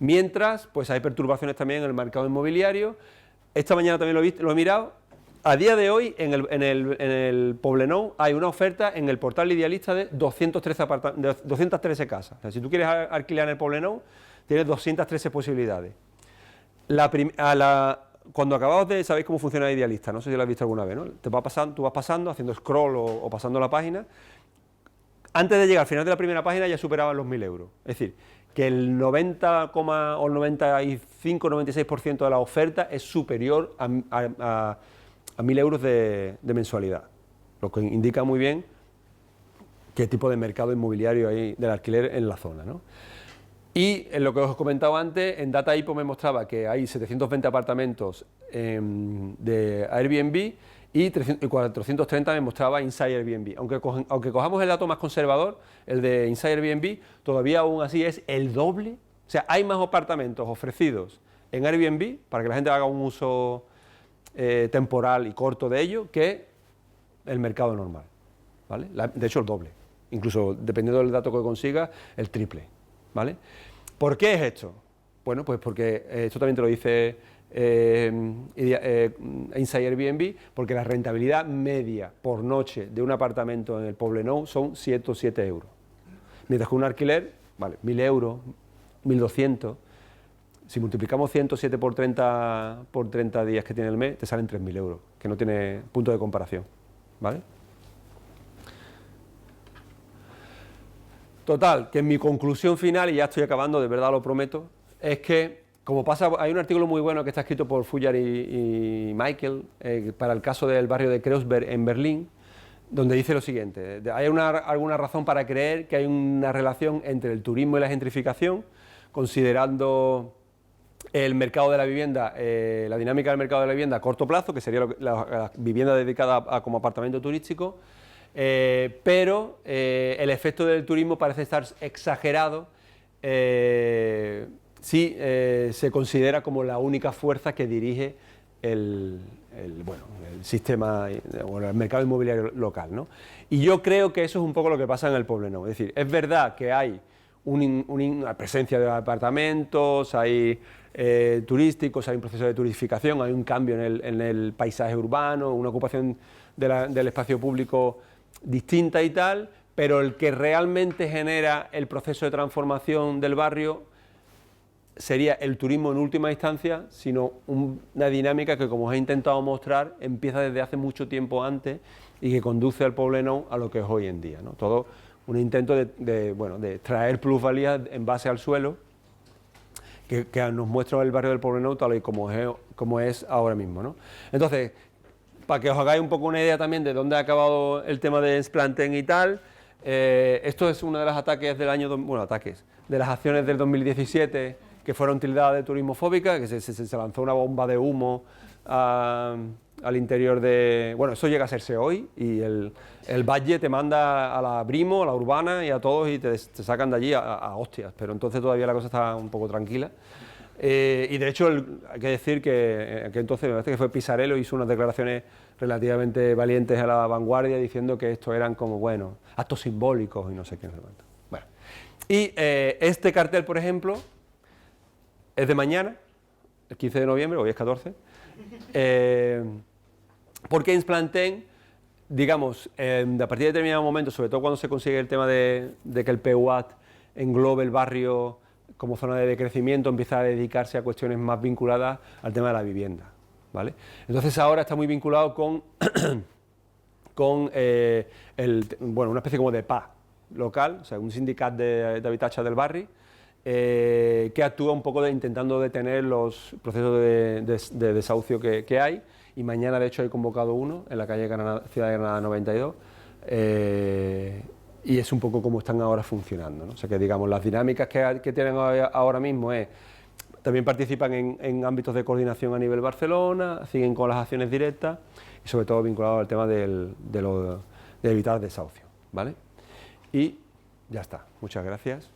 A: Mientras, pues hay perturbaciones también en el mercado inmobiliario. Esta mañana también lo he mirado. A día de hoy, en el Poblenou hay una oferta en el portal Idealista de 213 casas. O sea, si tú quieres alquilar en el Poblenou, tienes 213 posibilidades. Cuando acabamos de... ¿Sabéis cómo funciona Idealista? No sé si lo has visto alguna vez, ¿no? Tú vas pasando, haciendo scroll o pasando la página. Antes de llegar al final de la primera página ya superaban los 1.000 euros. Es decir, que el 90, o el 95-96% de la oferta es superior a 1.000 euros de mensualidad. Lo que indica muy bien qué tipo de mercado inmobiliario hay del alquiler en la zona, ¿no? Y en lo que os he comentado antes, en Data IPO me mostraba que hay 720 apartamentos de Airbnb y 430 me mostraba Inside Airbnb. Aunque cojamos el dato más conservador, el de Inside Airbnb, todavía aún así es el doble. O sea, hay más apartamentos ofrecidos en Airbnb para que la gente haga un uso temporal y corto de ello que el mercado normal, ¿vale? De hecho, el doble. Incluso, dependiendo del dato que consiga, el triple, ¿vale? ¿Por qué es esto? Bueno, pues porque esto también te lo dice Inside Airbnb, porque la rentabilidad media por noche de un apartamento en el Poblenou son 107 euros. Mientras que un alquiler, vale, 1.000 euros, 1.200. Si multiplicamos 107 por 30 días que tiene el mes, te salen 3.000 euros, que no tiene punto de comparación, ¿vale? Total, que en mi conclusión final, y ya estoy acabando, de verdad lo prometo, es que, como pasa, hay un artículo muy bueno que está escrito por Fuyar y Michael, para el caso del barrio de Kreuzberg en Berlín, donde dice lo siguiente: hay alguna razón para creer que hay una relación entre el turismo y la gentrificación, considerando el mercado de la vivienda, la dinámica del mercado de la vivienda a corto plazo, que sería la vivienda dedicada como apartamento turístico, pero el efecto del turismo parece estar exagerado si se considera como la única fuerza que dirige el sistema o el mercado inmobiliario local, ¿no? Y yo creo que eso es un poco lo que pasa en el Poblenou. Es decir, es verdad que hay una presencia de apartamentos, hay turísticos, hay un proceso de turistificación, hay un cambio en el paisaje urbano, una ocupación del espacio público distinta y tal, pero el que realmente genera el proceso de transformación del barrio sería el turismo en última instancia, sino una dinámica que, como os he intentado mostrar, empieza desde hace mucho tiempo antes y que conduce al Poblenou a lo que es hoy en día, ¿no? Todo un intento de traer plusvalía en base al suelo que nos muestra el barrio del Poblenou tal y como es ahora mismo, ¿no? Entonces, para que os hagáis un poco una idea también de dónde ha acabado el tema de Splanten y tal, esto es uno de los ataques del año, de las acciones del 2017 que fueron tildadas de turismofóbicas, que se lanzó una bomba de humo al interior de... Bueno, eso llega a serse hoy y el Valle te manda a la Brimo, a la Urbana y a todos y te sacan de allí a hostias, pero entonces todavía la cosa está un poco tranquila. Y de hecho hay que decir que entonces me parece que fue Pisarello, hizo unas declaraciones relativamente valientes a La Vanguardia diciendo que esto eran como, bueno, actos simbólicos y no sé qué. Bueno. Y este cartel, por ejemplo, es de mañana, el 15 de noviembre, hoy es 14, porque en Splanten, digamos, a partir de determinado momento, sobre todo cuando se consigue el tema de que el PUAT englobe el barrio como zona de decrecimiento, empieza a dedicarse a cuestiones más vinculadas al tema de la vivienda, ¿vale? Entonces ahora está muy vinculado con una especie como de PA local, o sea, un sindicat de habitatge del barri, que actúa un poco intentando detener los procesos de desahucio que hay, y mañana de hecho hay convocado uno en la calle Ciudad de Granada 92, y es un poco como están ahora funcionando, ¿no? O sea que, digamos, las dinámicas que tienen ahora mismo también participan en ámbitos de coordinación a nivel Barcelona, siguen con las acciones directas y sobre todo vinculados al tema de evitar desahucio, ¿vale? Y ya está, muchas gracias.